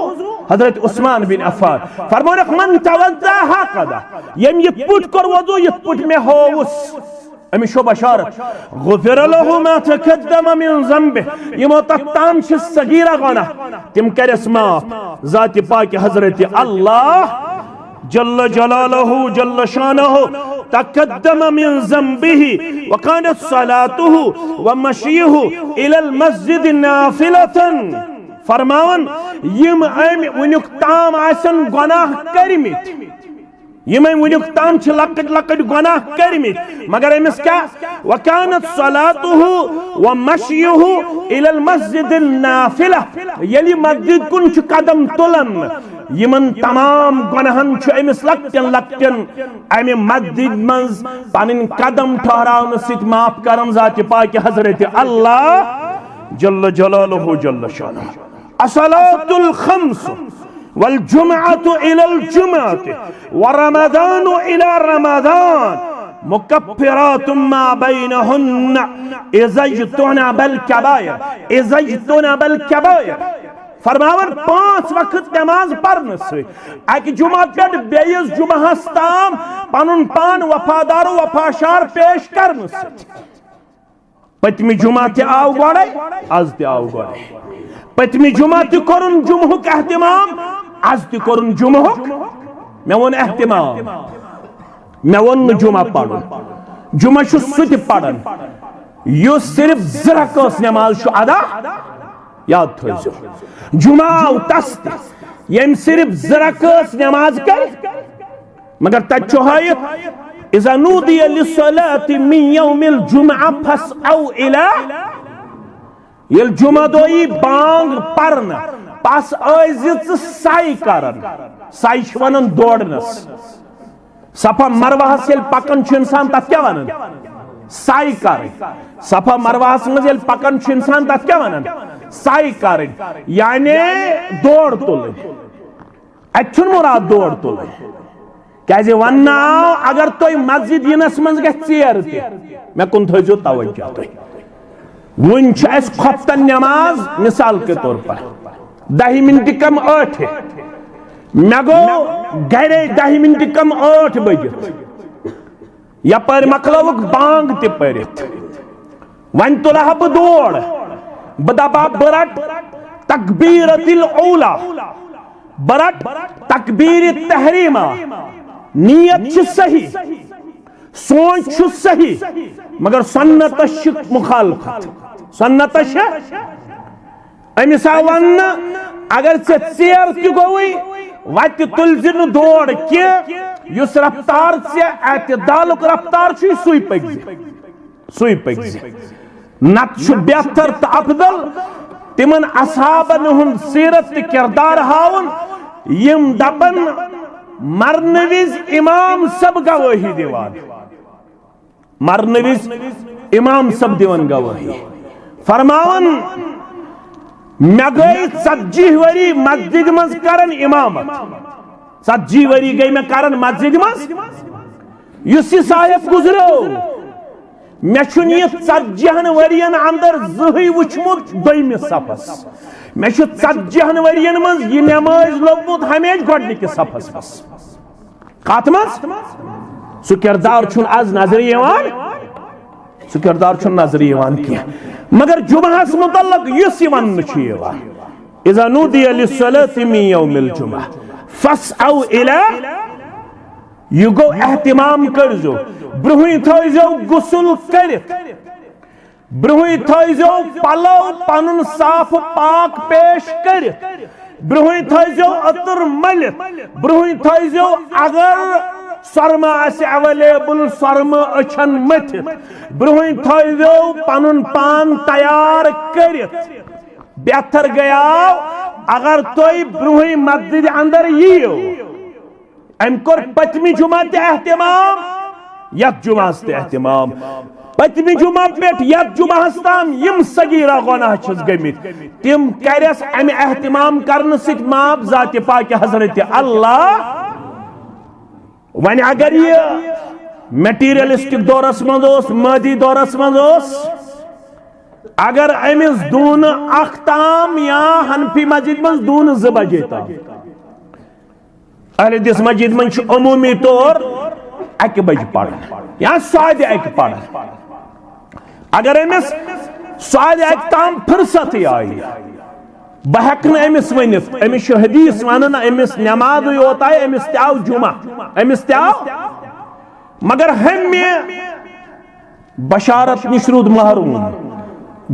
हजरत उस्मान बिन अफ्फान फरमाया मन तवद्दा हकदा यम ये पुट कर वदू ये पुट में होउस अमि शो बशारत गुफिर लहु मा तकद्दम मिन ज़ंबि यमो तताम छ सगीरा गुनाह तिम करस माफ जाति पाक हजरत अल्लाह जल्ल जलालहु जल्ल शानहु तकद्दम मिन ज़ंबिही व कानत सलातुहु व मशीहु इलल मस्जिद नाफिलतन. फरमावन यम अमि वनुक ताम आसन गुनाह करमित यमें वनुक ताम छ लकट लकट गुनाह करमित मगर अमिस क्या वकानत सलातुहु व मशीहु इलल मस्जिद नाफिला यली मस्जिद कुन छ कदम तुलन यमन तमाम गुनाहन छ अमिस लकटन लकटन अमि मस्जिद मंज पनिन कदम ठहरावन सित माफ करन जाति पाक हजरत अल्लाह जल्ल जलालहु जल्ल शानहु. अस्सलातुल खम्स والجمعة إلى الجمعة ورمضان إلى رمضان مكفرات ما بينهن إذا اجتنب الكبائر إذا اجتنب الكبائر. फरमावन 5 वक्त नमाज पढ़ने से एक जुमा पे बेयस जुमा हस्ताम पनुन पान वफादारो वफाशार पेश करने से पतमी जुमा ते आव गड़े आज ते आव गड़े पतमी जुमा ते करन जुमहुक एहतिमाम आज ते करन जुमहुक मे वन एहतिमाम मे वन जुमा पढ़न जुमा छु सुत पढ़न यो सिर्फ ज़रकस नमाज छु अदा याद थोजो जुमा तस्त यम सिर्फ ज़रकस नमाज कर मगर तत छु हायत इज़ा नूदिया लिस्सलाति मिन यौमिल जुमअ फस्औ इला येल जुमा दोई बांग परन पास आइज साई करन साई वनन दौड़नस सफा मरवाहस येल पकन इंसान तथ क्या वनन साई कर सफा मरवाहस मज येल पकन इंसान तथ क्या वनन साई कर यानी दौड़ तुल अत मुराद दौड़ तुल क्या वन अगर तुम मस्जिद यनस मज गेर मे कुन थो तवज्जो वन खफ्तन नमाज मिसाल के तौर पर 10 मिनट कम 8 मे गो घरे 10 मिनट कम 8 बजित यपर मकलवुक बांग ते परित वन तुलह बह दौड़ बह दपा बरट तकबीरतिल औला बरट तकबीर तहरीमा नियत सही सोच सही मगर सन्नत मुखालफत सन्नत अमिस वन अगर चेर तोई वत तुल दौड़ कि रफ्तार एतदाल रफ्तार सुई पकि नत बेहतर तो अफदल तिमन असहाबन हुंद सीरत किरदार हावन यम दपन मरन विज इमाम सब गवाही दिवान मरन विज इमाम सब दिवन गवाही फरमावन मे गई 40 वरी मस्जिद मज करन इमामत 40 वरी गई मैं करन मस्जिद मज युस साहिब गुजरो मे 40 वरियन अंदर जही वुचमुत दोइमिस सफस मे 40 वरियन मज यह नमाज लोगमुत हमेश गोडनिकिस सफस मस कत मज सु किरदार छुन आज नजर यवान सु किरदार छुन नजर यवान किया मगर जुमअस मुतल्लक युस वन छु यवान इज़ा नूदिया लिस्सलाति मिन यौमिल जुमअ फस्औ इला यह गो एहतिमाम करजो ब्रुहि थो गुसल करित ब्रुहि थो पलो पनुन साफ पाक पेश करित ब्रुहि थो अतर मलित ब्रुहि थो अगर सरमा अवेलेबल सर्म अछन मथित ब्रुहि थो पनुन पान तैयार करित बेहतर गया अगर तुम ब्रुहि मस्जिद अंदर यीओ अम कोर पतमी जुमा ते एहतिमाम यत जुमास ते एहतिमाम पतमी जुमा पे यत जुमास ताम यम सगीरा गुनाह छस गमित तिम करस अम एहतिमाम करन सित माफ जात पाक हजरत अल्लाह वन अगर ये मटीरियलिस्टिक दौरस मज मादी दौरस मज अगर अमिस दून अख ताम या हनफी मस्जिद मज दून 2 बजे ताम अहले दिस मस्जिद मन अमूमी तौर 1 बजे पढ़ या साढ़े 1 पढ़ अगर अमिस साढ़े 1 ताम फुर्सत आई बह अमिस वनित अमिस हदीस वन अमिस नमाज योत आय अमिस तव जुमा अमिस तव मगर हमें बशारत निश रूद महरूम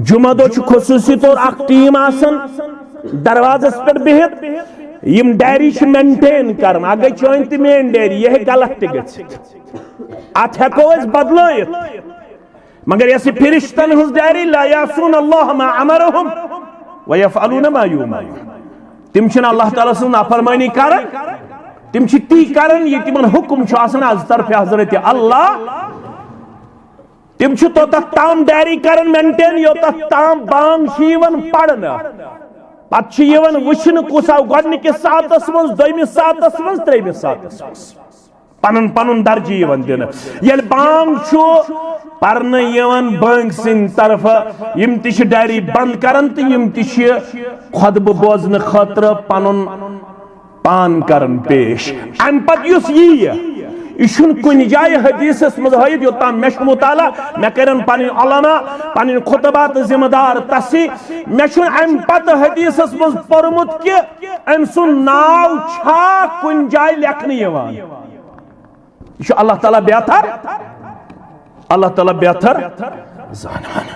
जुमा दो खुसूसी तौर अख टीम आसन दरवाजस पे बिहित यम डायरी मेंटेन कर अगर चन तो मेन डायरी यह गलत अत हेको बदलित मगर यह फिरिश्तन हज डायरी ला यासून अल्लाह मा अमरहुम व यफअलून मा युमरून तिम छन अल्लाह ताला सं नाफरमानी कर तिम छ ती करन ये तिमन हुक्म छ आसन आज तरफ हजरत अल्लाह तिम छ तो ताम डायरी करन मेंटेन यो ताम बांग शीवन पढ़ना पत यवन वुचन कुस आव गोडनिकिस सातस मज दोइमिस सातस मज त्रेमिस सातस मज पनुन पनुन दर्जी यवन दिन येल बांग छु परन यवन बांग सिन तरफ यम तिश डायरी बंद करन त यम तिश खुतब बोजन खतर पनुन पान करन पेश अम पत युस यह कुन जाय हदीस मज हयत योता मेश मुताला मे करन पन उलमा पन खुतबात जिम्मेदार तसी मे अम पत हदीस मज पढ़मुत कि अम सुन नाव छा कुन जाय लेखन यवान यह अल्लाह ताला बेहतर अल्लाह ताला बेहतर जानन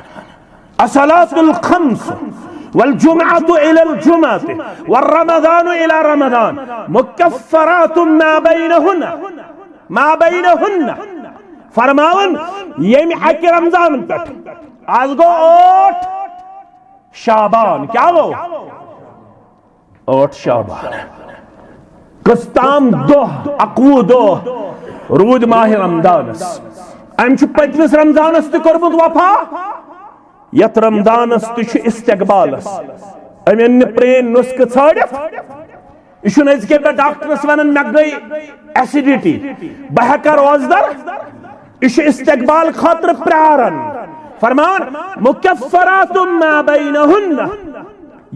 अस्सलातुल खम्स वल जुमअतु इलल जुमअति व रमज़ानु इला रमज़ान मुकफ्फरातुन मा बैनहुन्ना फरमावन येम अक रमजान पे आज गो 8 शाबान, क्या गो 8 शाबान, कस्ताम दोह 11 दोह रूद माह रमजानस। अम पतमिस रमजानस तोर्मुत वफा, यथ रमजानस तह इस्तकबालस। अमेन प्रेन नुस्ख छड़ित यह डॉक्टरस वन मे गई एसिडिटी, बह हेका रोजदर, यह इस्तकबाल खतर प्रारन। फरमान मुकफ्फरातुम मा बैनहुन्ना,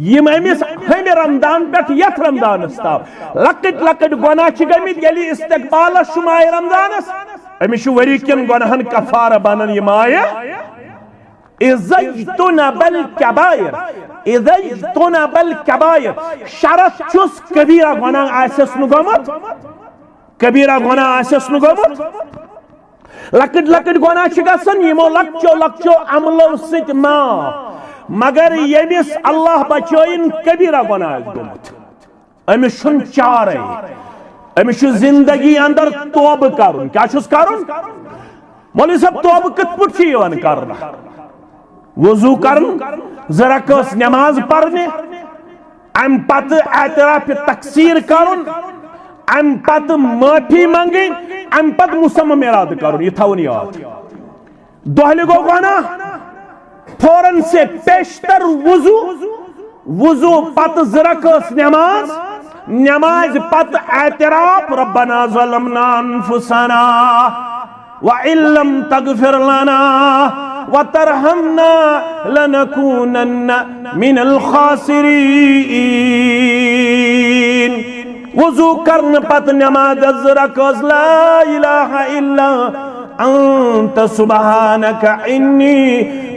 यम अमिस हम रमदान पे यथ रमदानस ताव लकट लकट गुनाह गमित यलि इस्तकबालस शुमाय रमजानस, अमिस वरी किन गुनाहन कफारा बनन यम आय इज़्तुनबल कबायर, इज़्तुनबल कबायर। शरत चुस कबीरा गुनाह आसस नु गमत, कबीरा गुनाह आसस नु गमत। लकट लकट गुनाह गसन यमो लक्चो लक्चो अमलो सित मा, मगर यमिस अल्लाह बचोइन कबीरा गुनाह गमत, अमिस छुन चारे, अमिस जिंदगी अंदर तौब करुन। क्या छुस करुन? मौलवी साहब तौब कित पुछी यवन करना? वजू करन, ज़रकस नमाज पढ़ने, अम पत एतराफ तकसीर करुन, अम पत माफी मांगे, अम पत मुसम्मम इराद करुन। यह थावन याद। दोहले गो गुनाह फौरन से पेशतर वजू, वजू पत ज़रकस नमाज, नमाज पत एतराफ रब्बना ज़लमना अनफुसना व इल्लम तगफिर लना व तरहमना लनकूनन्न मिनल खासिरीन। वजू करन पत नमाज रकज़ ला इलाहा इल्ला अंत सुब्हानक इन्नी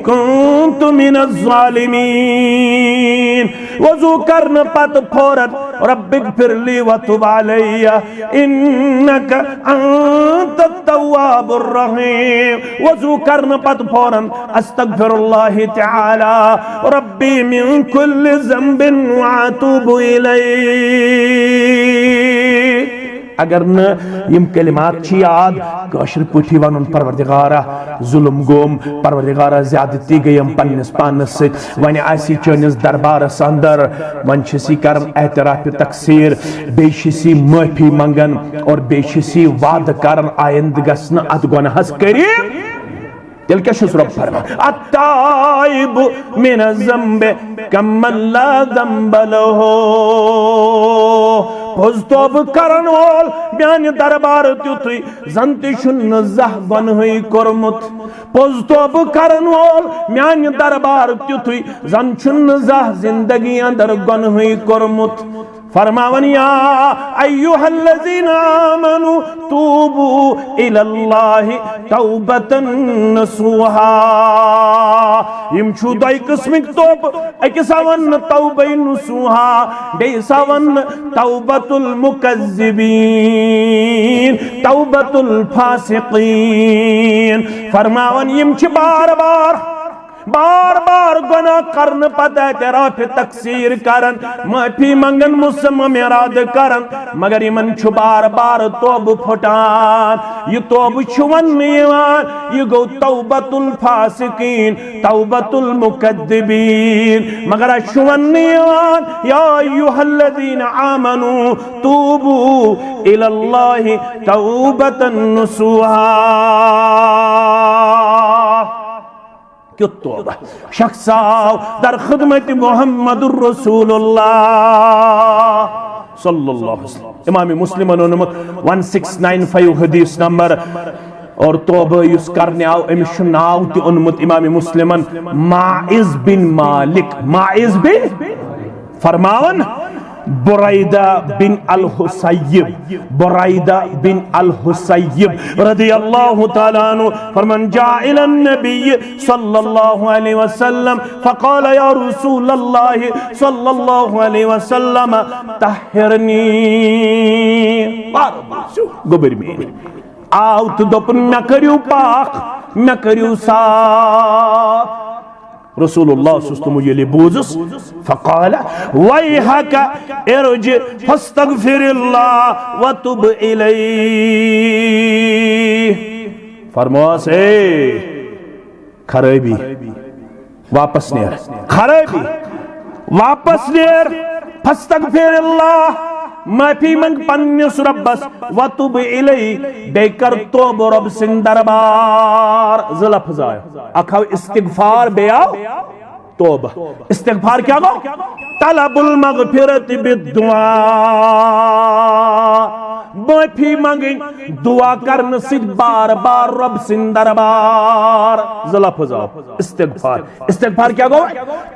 कुन्तु मिनज़ ज़ालिमीन। वजू करन पत फौरन रब्बिगफिरली व तुब अलैया इन्नक अंतत तव्वाबुर रहीम। वजू करन पत फौरन अस्तगफिरुल्लाह तआला रब्बी मिन कुल्लि ज़ंबिन व अतूबु इलैह। अगर न यम कलिमात याद कशर पुठी वन परवरदिगारा जुल्म गोम, परवरदिगारा ज्यादती गयम पन्निस पानस सत, वन आसी चनिस दरबारस अंदर, वन छसी करन एतराफ तकसीर, बेशसी माफी मंगन और बेशसी वाद करन आयंद गसन अत गुनाहस करीब। दिल क्या रब फरमा अत्ताइब मिन ज़ंबे कम्मन ला ज़ंब लहो। पोज तौब करन वोल म्यान दरबार तुथुई जंति शुन जह गुनहई कोरमुत। पोज तौब करन वोल म्यान दरबार तुथुई जन शुन जह जिंदगी अंदर गुनहई कोरमुत। फरमावन या अय्युहल्लज़ीना आमनू तूबू इलल्लाहि तौबतन नसूहा। यम छु दय किस्मिक तौब, अकिस आवन तौबे नसूहा, बेइस आवन तौबतुल मुकज़्ज़िबीन, तौबतुल फासिकीन। फरमावन यम छु बार बार बार बार गुनाह करन पता एतराफ तकसीर करन, माफी मंगन मुसम्मम इराद करन, मगर यमन छु बार बार तौब फुटान। यह तौब छु वन यवान, यह गो तौबतुल फासिकीन, तौबतुल मुकद्दिबीन। मगर छु वन यवान या अय्युहल्लज़ीना आमनू तूबू इलल्लाहि तौबतन नसूहा। शख्स दर खिदमत मोहम्मदुर रसूलुल्लाह सल्लल्लाहु अलैहि वसल्लम। इमाम मुस्लिम 1695 हदीस नंबर। और तौबा युस करने आओ अमिस नाव ति उन्मुत इमाम मुस्लिमन माइज बिन मालिक। माइज बिन फरमावन बुरैदा बिन अल हुसैब, बुरैदा बिन अल हुसैब रदियल्लाहु ताला अन्हु फरमान जा इलन नबी सल्लल्लाहु अलैहि वसल्लम फक़ाल या रसूलल्लाह सल्लल्लाहु अलैहि वसल्लम तहहिरनी। गोबर में आउ तो दोपन मे करियो पाक, मे करियो साफ। रसूलुल्लाह सुस्तमु यली बूजुस फक़ाल वैहक इरजि फस्तगफिरिल्लाह व तुब इलैह। फरमास खराबी वापस नेर, खराबी वापस नेर, फस्तगफिरुल्लाह माफी मंग पन्निस रब्बस वतुब इलैहि बेकर तौब रब सिंह दरबार ज लफ्ज आयो अखाव इस्तिगफार बेआव तौबा। इस्तिगफार क्या गो? तलबुल मगफिरत बिद्दुआ, माफी मांगनी दुआ करने से बार बार रब सिंह दरबार ज लफ्ज आयो इस्तिगफार। इस्तिगफार क्या गो?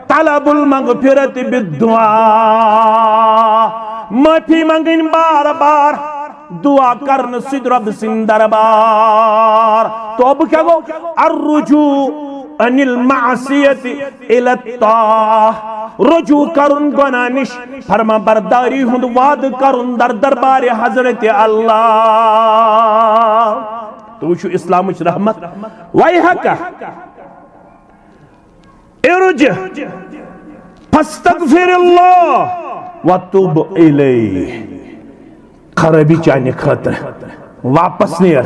तलबुल मगफिरत बिद्दुआ, माफी मांगनी बार बार दुआ करने से रब सिंह दरबार। तो अब क्या गो? अर्रुजू अनिल मासियति इला ताह, रुजू करुन गुनाह निश फरमा बरदारी हुंद वाद करुन दर दरबार हजरत अल्लाह। तो वुचु इस्लामुच रहमत वैहका इरुज फस्तगफिरुल्लाह वतुब इलैहि, खराबी चाहने खतर वापस नेर,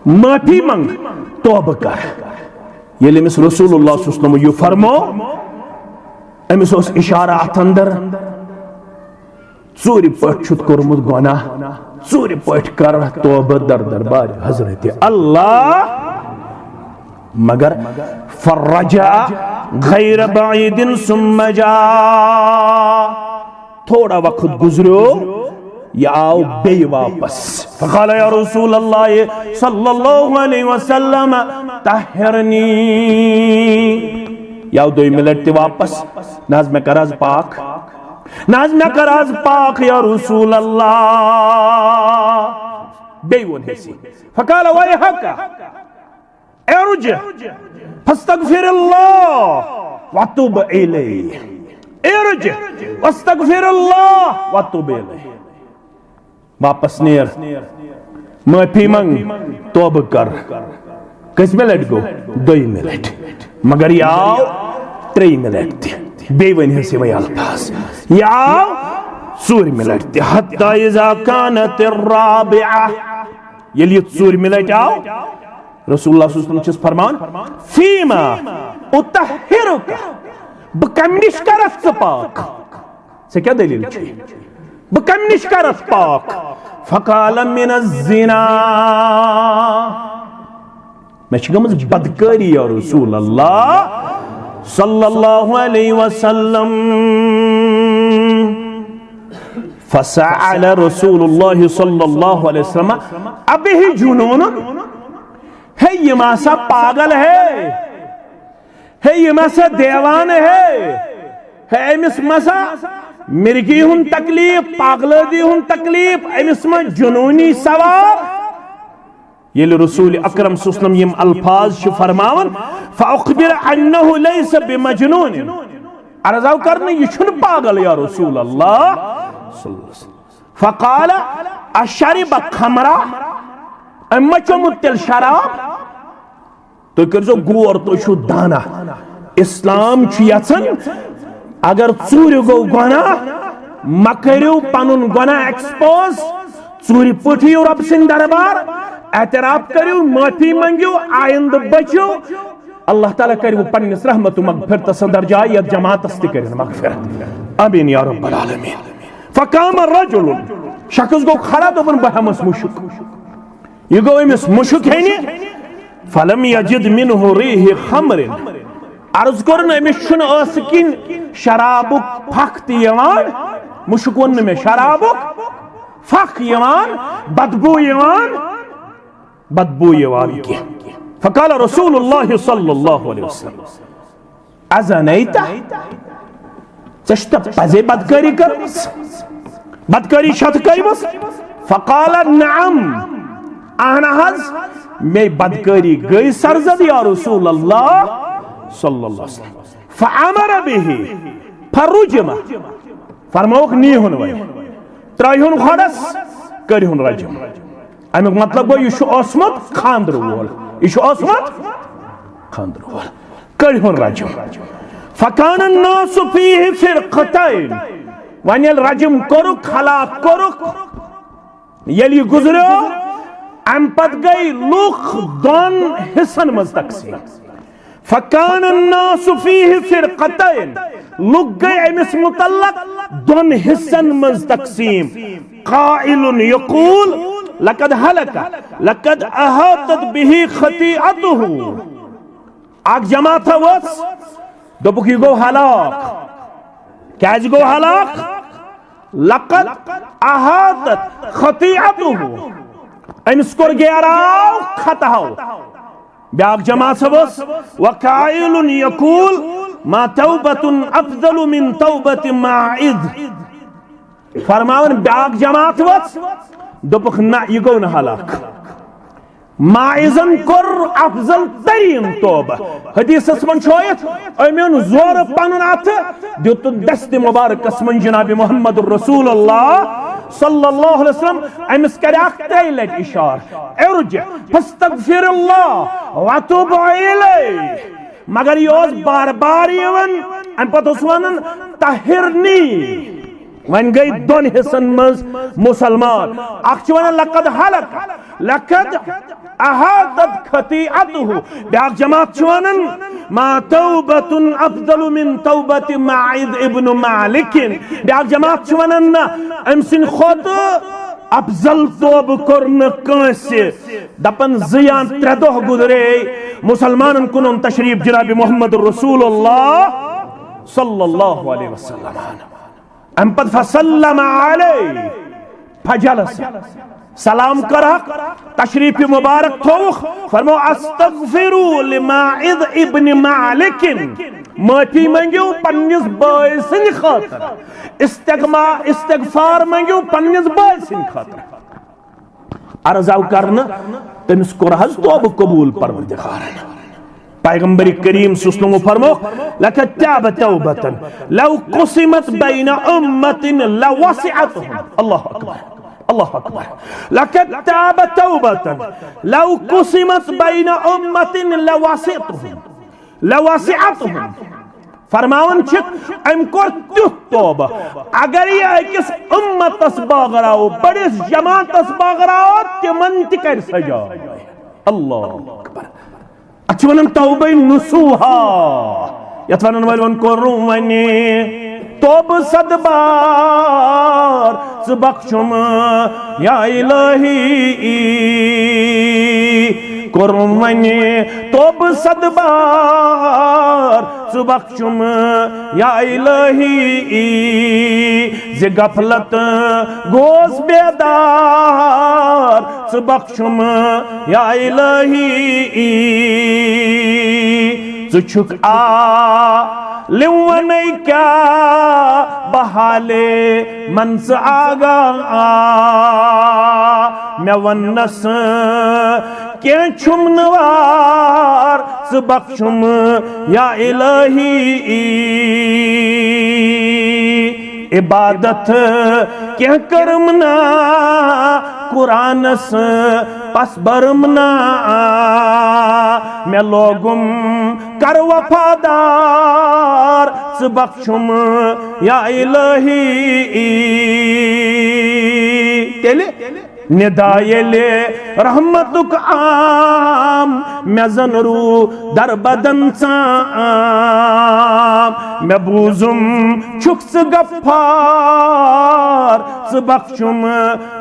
माफी मंग, तौबा कर। ये मिस रसूलुल्लाह सल्लल्लाहु अलैहि वसल्लम यू फरमो अमिस ओस इशारा अथ अंदर चूरि पट छुत कोरमुत गुनाह, चूरि पट कर तौबा दर दरबार हजरत अल्लाह। मगर फर्रजा गैर बईदिन सुम्मा जा, थोड़ा वक्त गुजरो या आओ बे वापस। फकाल या रसूल अल्लाह सल्लल्लाहु अलैहि वसल्लम तहरनी, या 2 मिनट वापस नाज में कराज पाक, नाज में कराज पाक या रसूल अल्लाह बेवन हेसी। फकाल वैहका इरज फस्तगफिरुल्लाह वतुब इलैहि, इरज फस्तगफिरुल्लाह वतुब इलैहि, वापस नेर, माफी मंग, तौबा कर। किस मिनट गो? 2 मिनट। मगर याव 3 मिनट बेवन हेसी वही अल्फाज, याव 4 मिनट हत्ता इज़ा कानत अर्राबिआ, ये 4 मिनट आओ रसूलुल्लाह सल्लल्लाहु अलैहि वसल्लम फरमान फीमा उतहिरुका, बकमनिश करस पाक से क्या दलील छे? बकमनिश करस पाक। फकाल मिनज़्ज़िना, मैं गमज बदकारी या रसूल अल्लाह सल्लल्लाहु अलैहि वसल्लम। फसअल रसूलुल्लाह सल्लल्लाहु अलैहि वसल्लम अबिही जुनून, है ये मासा पागल है ये मासा देवान है अमिस मसा मिर्गी हुन तकलीफ, पागलदी हुन तकलीफ, अमिस में जुनूनी सवार। ये रसूल अकरम सल्लल्लाहु अलैहि वसल्लम यम अल्फाज फरमावन फअखबिर अन्नहु लैस बिमजनून, अर्ज़ाव करने ये छुन पागल या रसूल अल्लाह सल्लल्लाहु अलैहि वसल्लम। फकाल अशरिब खमरा, अम्मा चोमुत तेल शराब, तो करजो गोर तो छु दाना। इस्लाम छु यचन अगर चूरि गो गुनाह मकरियो पनुन गुनाह एक्सपोज, चूरि पुठियो रब सिंह दरबार, एतराफ करियो, माफी मंगियो, आइंद बचियो, अल्लाह ताला करियो पन्निस रहमत मगफिरत संदर जाय या जमात अस्ति करियो मगफिरत। आमीन या रब्बल आलमीन। फकाम रजुल, शख्स गो खड़ा दोपन बहमस मुशक, ये गो अमिस मुशक है फलम यजिद मिनहु रीह खमरिन, अर्ज करन अमिस छुन असकिन शराबुक फख यवान, मुशक वन में शराबुक फख यवान, बदबू यवान की। फकाल रसूलुल्लाह सल्लल्लाहु अलैहि वसल्लम अज़नैता, चश्त पजे बदकारी करमस, बदकारी शत करमस? फकाल नअम, अहनहज मैं बदकारी गई सरजद या रसूल अल्लाह सल्लल्लाहु अलैहि वसल्लम। फअमर बिही फरुजमा, फरमाओक नी हुन वै त्रहुन खडस करिहुन रजम। अमिक मतलब गो यह ओसमत खांदर वोल, यह ओसमत खांदर वोल, करिहुन रजम। फकान अन्नास फीहि फिरक़तैन, वन रजम करुक हलाक करुक, यलि गुजरो अम पत गई लुख दोन हिस्सन मज तकसीम फकान अन्नास फीहि फिरक़तैन लुक गए अमिस मुतल्लक दोन हिस्सन मज तकसीम क़ाइलुन यक़ूल लक़द हलक लक़द अहातत बिही ख़तीअतुहु आग जमात वस दोपुक यह गो हलाक क्या गो हलाक लक़द अहातत ख़तीअतुहु अमिस कोर गेराव खतहाव ब्याक जमात वस वक़ाइलुन यक़ूल मा तौबतुन अफ़ज़लु मिन तौबति माइज़ फरमावन ब्याक जमात वस दोपुक ना यह गो न हलाक माइज़न कोर अफजल तरीन तौबा हदीसस मन छोयत अमिन जोर पनुन अथ दित दस्त मुबारकस मन जनाब मोहम्मद रसूलुल्लाह सल्लल्लाहु अलैहि वसल्लम अमिस करयाक त्रै लट इशार इर्ज फस्तगफिरुल्लाह व तुब इलैहि मगर योस बार बार यवन अम पत वनन तहिरनी वन गई दोन हिस्सन मज मुसलमान अख वन लक़द हलक लक़द अहातत ख़तीअतुहु ब्याक जमात वनन मा तौबतुन अफ़ज़लु मिन तौबति माइज़ इब्न मालिक ब्याक जमात वनन ना अम सिन खोत अफजल तौब कोर न कांसे दपन ज़ियान त्रे दोह गुजरे मुसलमानन कुन तशरीफ जनाब मोहम्मद रसूलुल्लाह सल्लल्लाहु अलैहि वसल्लम अम पत फसल्लम अलैहि फजलस सलाम करक तशरीफ मुबारक थोख फरमो अस्तगफिरु लिमाइज़ इब्न मालिक माफी मंगियो पन्निस बाय सिन खातर इस्तिगफार मंगियो पन्निस बाय सिन खातर अर्ज आव करन तमिस कोर हज तौब कबूल परवरदिगारन पैगंबर करीम सुस्लमो फरमो लक़द ताब तौबतन लौ क़ुसिमत बैन उम्मतिन लवसिअतहुम अल्लाहु अकबर अल्लाहु अकबर लक़द ताब तौबतन लौ क़ुसिमत बैन उम्मतिन लवसिअतहुम फरमावन अम कोर तुथ तौबा अगर यह अकिस उम्मतस बागराओ बड़िस जमातस बागराओ तिमन ति कर सजा अल्लाहु अकबर अच्छ वन तौबे नुसूहा यथ वन वन कोरु वने तौब सदबार बख्शुम या इलाही कोरु वने तौब सदबार बख्शुम या इलाही जे गफलत गोस बेदार बख्शुम या इलाही चुक आ लिवने क्या बहाले मनस आगा मैं वन्नस के छुमनवार बख्शुम या इलाही इबादत क्या करमना कुरानस पस बरमना मैं लोगुम कर वफादार बख्शुम या इलाही तेले निदायले रहमतुक आम मैं जनरू दर बदन मैं बूजुम छुक्स गफ्फार बख्शुम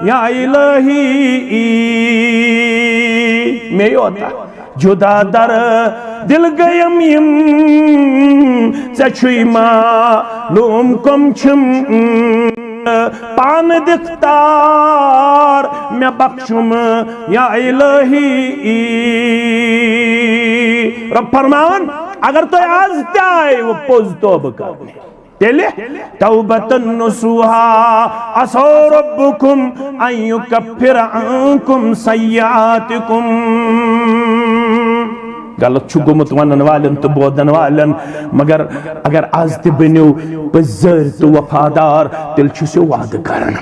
या इलाही मैं योता जुदा दर दिल गयम यम सचुई मालूम कम छम पान दिखतार मैं बख्शुम या इलाही रब फरमान अगर तो आज आए वो पोज तौबा करने तेले तौबतन नसूहा असौ रब्बुकुम अन युकफ्फिर अन्कुम सय्यातिकुम गलत गुमत वन वालन तो बोदन वालन मगर अगर आज ते बनो बजर तो वफादार तिल छुसो वाद करन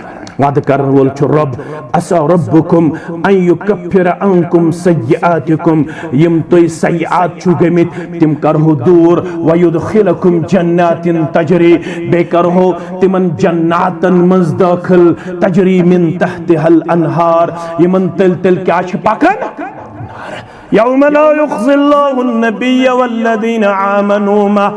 वाद करन वोल छु रब असा रब्बुकुम अन युकफ्फिर अन्कुम सय्यातिकुम यम तोय सय्यात छु गमित तिम करहो दूर व युदखिलकुम जन्नातिन तजरी बे करहो तिमन जन्नातन मज दाखिल तजरी मिन तहतिहल अनहार यमन तल तल क्या छु पकन यौम ला युख्ज़िल्लाहु अन्नबिय्य वल्लज़ीना आमनू मा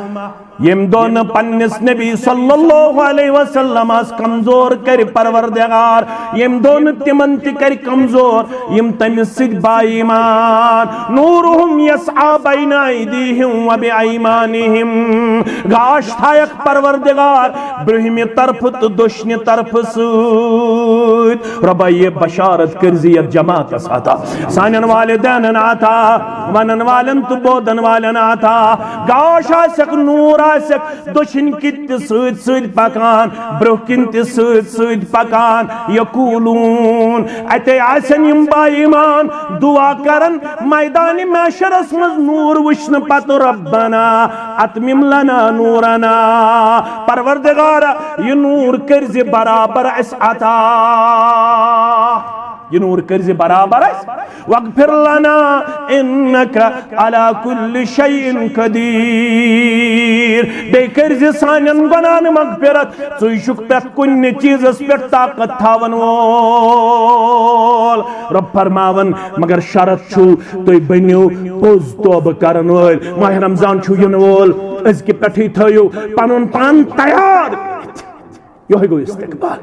यम दोन पन्निस नबी सल्लल्लाहु अलैहि वसल्लम अस कमजोर कर परवरदिगार यम दोन तिमन ति कर कमजोर यम तमिस सिद बाईमान नूरुहुम यसआ बैना अयदीहिम व बिअयमानिहिम गाश थायक परवरदिगार ब्रहिम तरफ तो दुश्न तरफ सूद रब ये बशारत करजियत जमात अता सानन वालिदैन आता वनन वालन तो बोदन वालन आता गाश आसक नूर दुश्मन कित सूद सूद पकान ब्रोकिन सूद सूद पकान यकूलून अते आसन यम बाईमान दुआ करन मैदान महशरस मज नूर वुश्न पत रब्बना अतमिम लना नूरना परवरदिगार ये नूर कर्ज बराबर अस अता ये नूर कर्ज बराबर वगफिर लना इन्नका अला कुल्लि शैइन कदीर बे कर्ज सानन गुनाहन मगफिरत चुक पे कुन चीजस पे ताकत थावन वोल रब फरमावन मगर शरत छु तुय बनियो पोज तौब करन वोल माह रमजान छु युन वोल अजके पेठी थयो पनुन पान तैयार यो गो इस्तिकबाल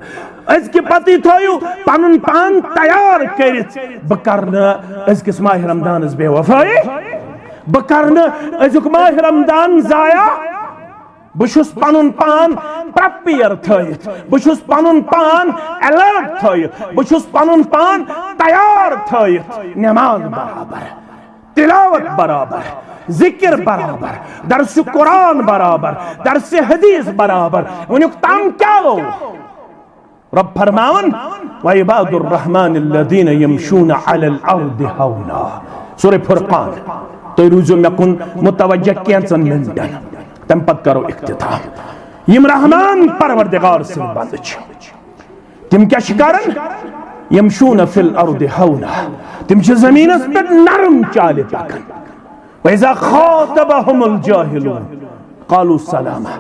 अजके पति थयो पनुन पान तैयार करित बकरन अजकिस माह रमजान बेवफाई बकरन अजुक माह रमजान जाया बुशुस पनुन पान प्रिपेयर थयित बुशुस पनुन पान अलर्ट थयित बुशुस पनुन पान तैयार थयित नमाज बराबर तिलावत बराबर जिक्र बराबर दर्स कुरान बराबर दर्स हदीस बराबर उन्हें ताम क्या हो रब फरमावन व इबादुर रहमान अल्लज़ीन यमशून अलल अर्दि हौना सूरह फुरकान तो रुजु मकुन मुतवज्जह कैंसन मिनटन तम पत करो इख्तिताम यम रहमान परवरदिगार से बंद छ तिम क्या शिकारन यमशून फिल अर्दि हौना तिम छ जमीनस पे नरम चाले पकन वैजा खातबहुमुल जाहिलून कालू सलामा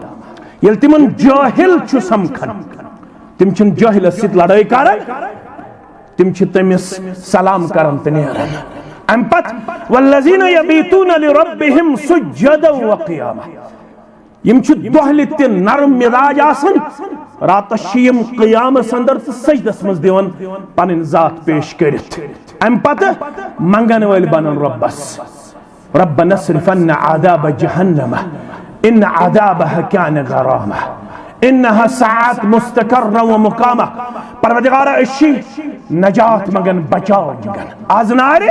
यल तिमन जाहिल छु समखन तिम छिन जाहिल सित लड़ाई करन तिम छि तमिस सलाम करन तनेरन अम पत वल्लज़ीना यबीतून लिरब्बिहिम सुज्जदन व क़ियामा यम छु दोहलि ते नरम मिजाज आसन रात शियम क़ियामस अंदर सजदस मज दिवन पन जात पेश करित अम पत मंगन वल बनन रब्बस रब नस्रिफन्न आदाब जहन्नम इन आदाबहा कान गरामा इन्नहा साअत मुस्तकर्रा व मुकामा परवरदिगार अशी नजात मगन बचाव मगन आजनारे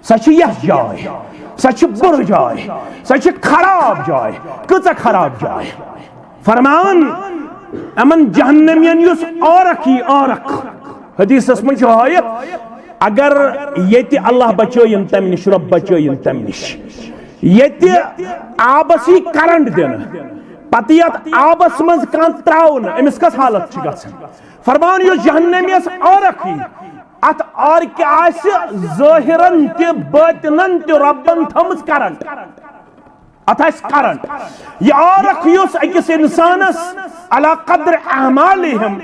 सच यह जाय सच बुर जाय सच खराब जाय कच खराब जाय फरमान अमन जहन्नमियन युस औरकी औरक हदीस में आयत अगर ये अल्लाह बचोयन तम निश रब बचोयन तम निश ये आबस ही करंट दिन पत आबस मज कह त्राउन अमिस कस हालत फरमान यो जहन्नमियस औरक अत और क्या ज़ाहिरन ते बातिनन ते रब्बन थमज करंट अत करंट यह औरक युस अकिस इंसानस अला कद्र अमालिहिम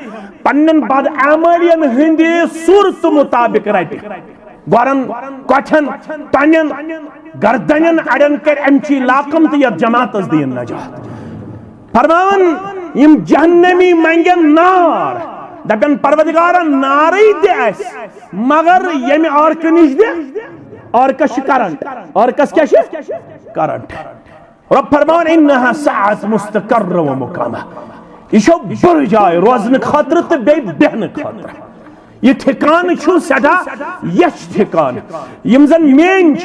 पन्नन बाद अमालियन हंदे सूरत मुताबिक रट गोरन कठन तनन गर्दनन अड़न कर अमची लाकम तो यह जमातस दीन नजात फरमान यम जहन्नमी मंगन नार दपन परवरदिगार नारी दे मगर यम और निश दे और कश करंट और कस क्या करंट रब फरमान इन्नहा साअत मुस्तकर्रा व मुकामा यह बुर जाय रोजन खतर तो बे बेहन खतर यह ठिकान सदा यश ठिकान यम जन मेन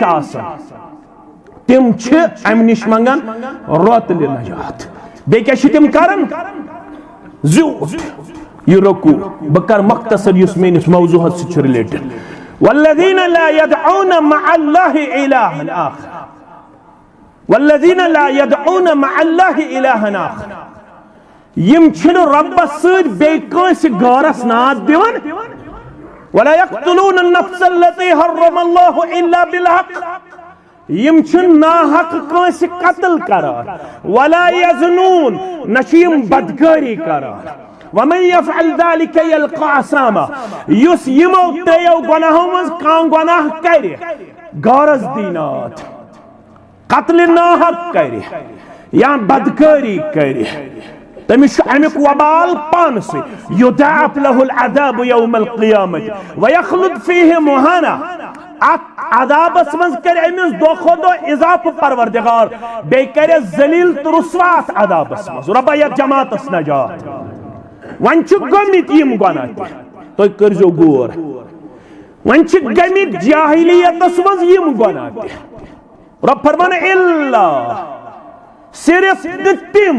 तिम अम निश मंगन रोतल नजात बे क्या तिम करन ज़ूट यह रुकू बह कर मख्तसर युस मेनिस मौजूहत से रिलेटेड वल्लज़ीना ला यदऊन मअल्लाहि इलाहन आखर वल्लज़ीना ला यदऊन मअल्लाहि इलाहन आखर यम छिन रब्बस सद बे कांस गारस नाद दिवन वला यक्तुलून अन्नफ्स अल्लती हर्रमल्लाहु इल्ला बिलहक यम छिन नाहक कांस कत्ल करान वला यज़नून नशीम बदकारी करान वमन यफ़अल ज़ालिका यल्क़ा असामा युस यमो त्रेयो गुनाहों मज कां गुनाह करे गारस दीनात कत्ल नाहक करे या बदकारी करे तमिश अमिक वबाल पान से युदाअफ लहुल अज़ाब यौमल क़ियामत व यख़लुद फ़ीहि मुहाना अज़ाबस मज करे अमिस दो खुदो इज़ाफ परवरदिगार बे करे जलील तो रुस्वात अज़ाबस मज रब्बा या जमातस नजात वन छु गमित यम गुनाह तो करजो गोर वन छु गमित जाहिलियतस मज यम गुनाह रब फरमान इल्ला सिर्फ तिम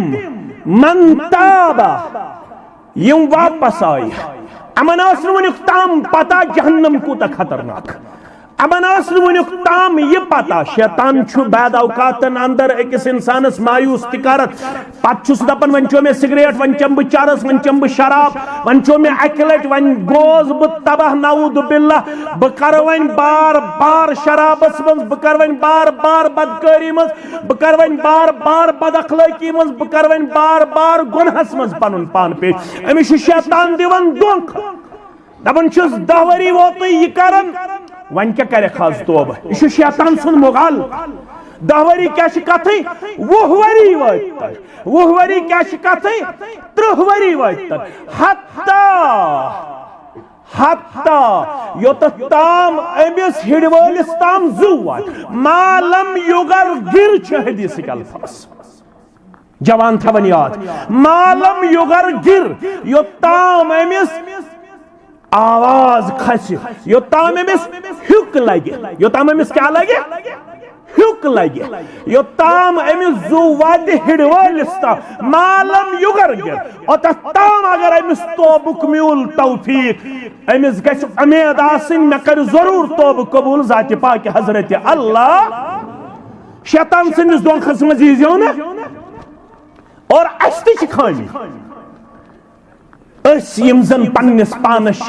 मन ताबा यम वापस आए अमन वनुक ताम पता जहन्नम कूता खतरनाक अमन वनुक ताम यह पता शैतान छु बाद औकातन अंदर अकिस इंसानस मायूस तिकारत पत दपन वन चो मे सिगरेट वन चम बह चरस वन चम बह शराब वन चो मे अकि लट वन गोस बह तबाह नऊद बिल्लाह बह कर वन बार बार शराबस मज बह कर वन बार बार बदकारी मज बह कर वन बार बार बदअखलाकी मज बह कर वन बार बार गुनहस मज पनुन पान पेश अमिस शैतान दिवन दोख दपन छुस 10 वरी वोत यह करन वन क्या करे खास तोब यह शैतान सुन मुगाल 10 वरी क्या कथ 20 वरी वो वरी क्या कथ 30 वरी हत्ता योत ताम अमिस हिडवलिस ताम जू मालम युगर गिर हदीस अल्फाज जवान थवन याद मालम युगर गिर योताम अमिस आवाज खस योताम अमिस हुक लगे योताम अमिस क्या लगे हुक लगे योताम अमिस जू वाद हिडवलिस मालम युगर गिर और ताम अगर अमिस तोबुक म्यूल तौफीक अमिस गछ उम्मीद आसिन मे कर जरूर तोब कबूल जात पाक हजरत अल्लाह शैतान सिंस दोखस मज यो ना और अस्ति खानी यम जन पन्निस पानस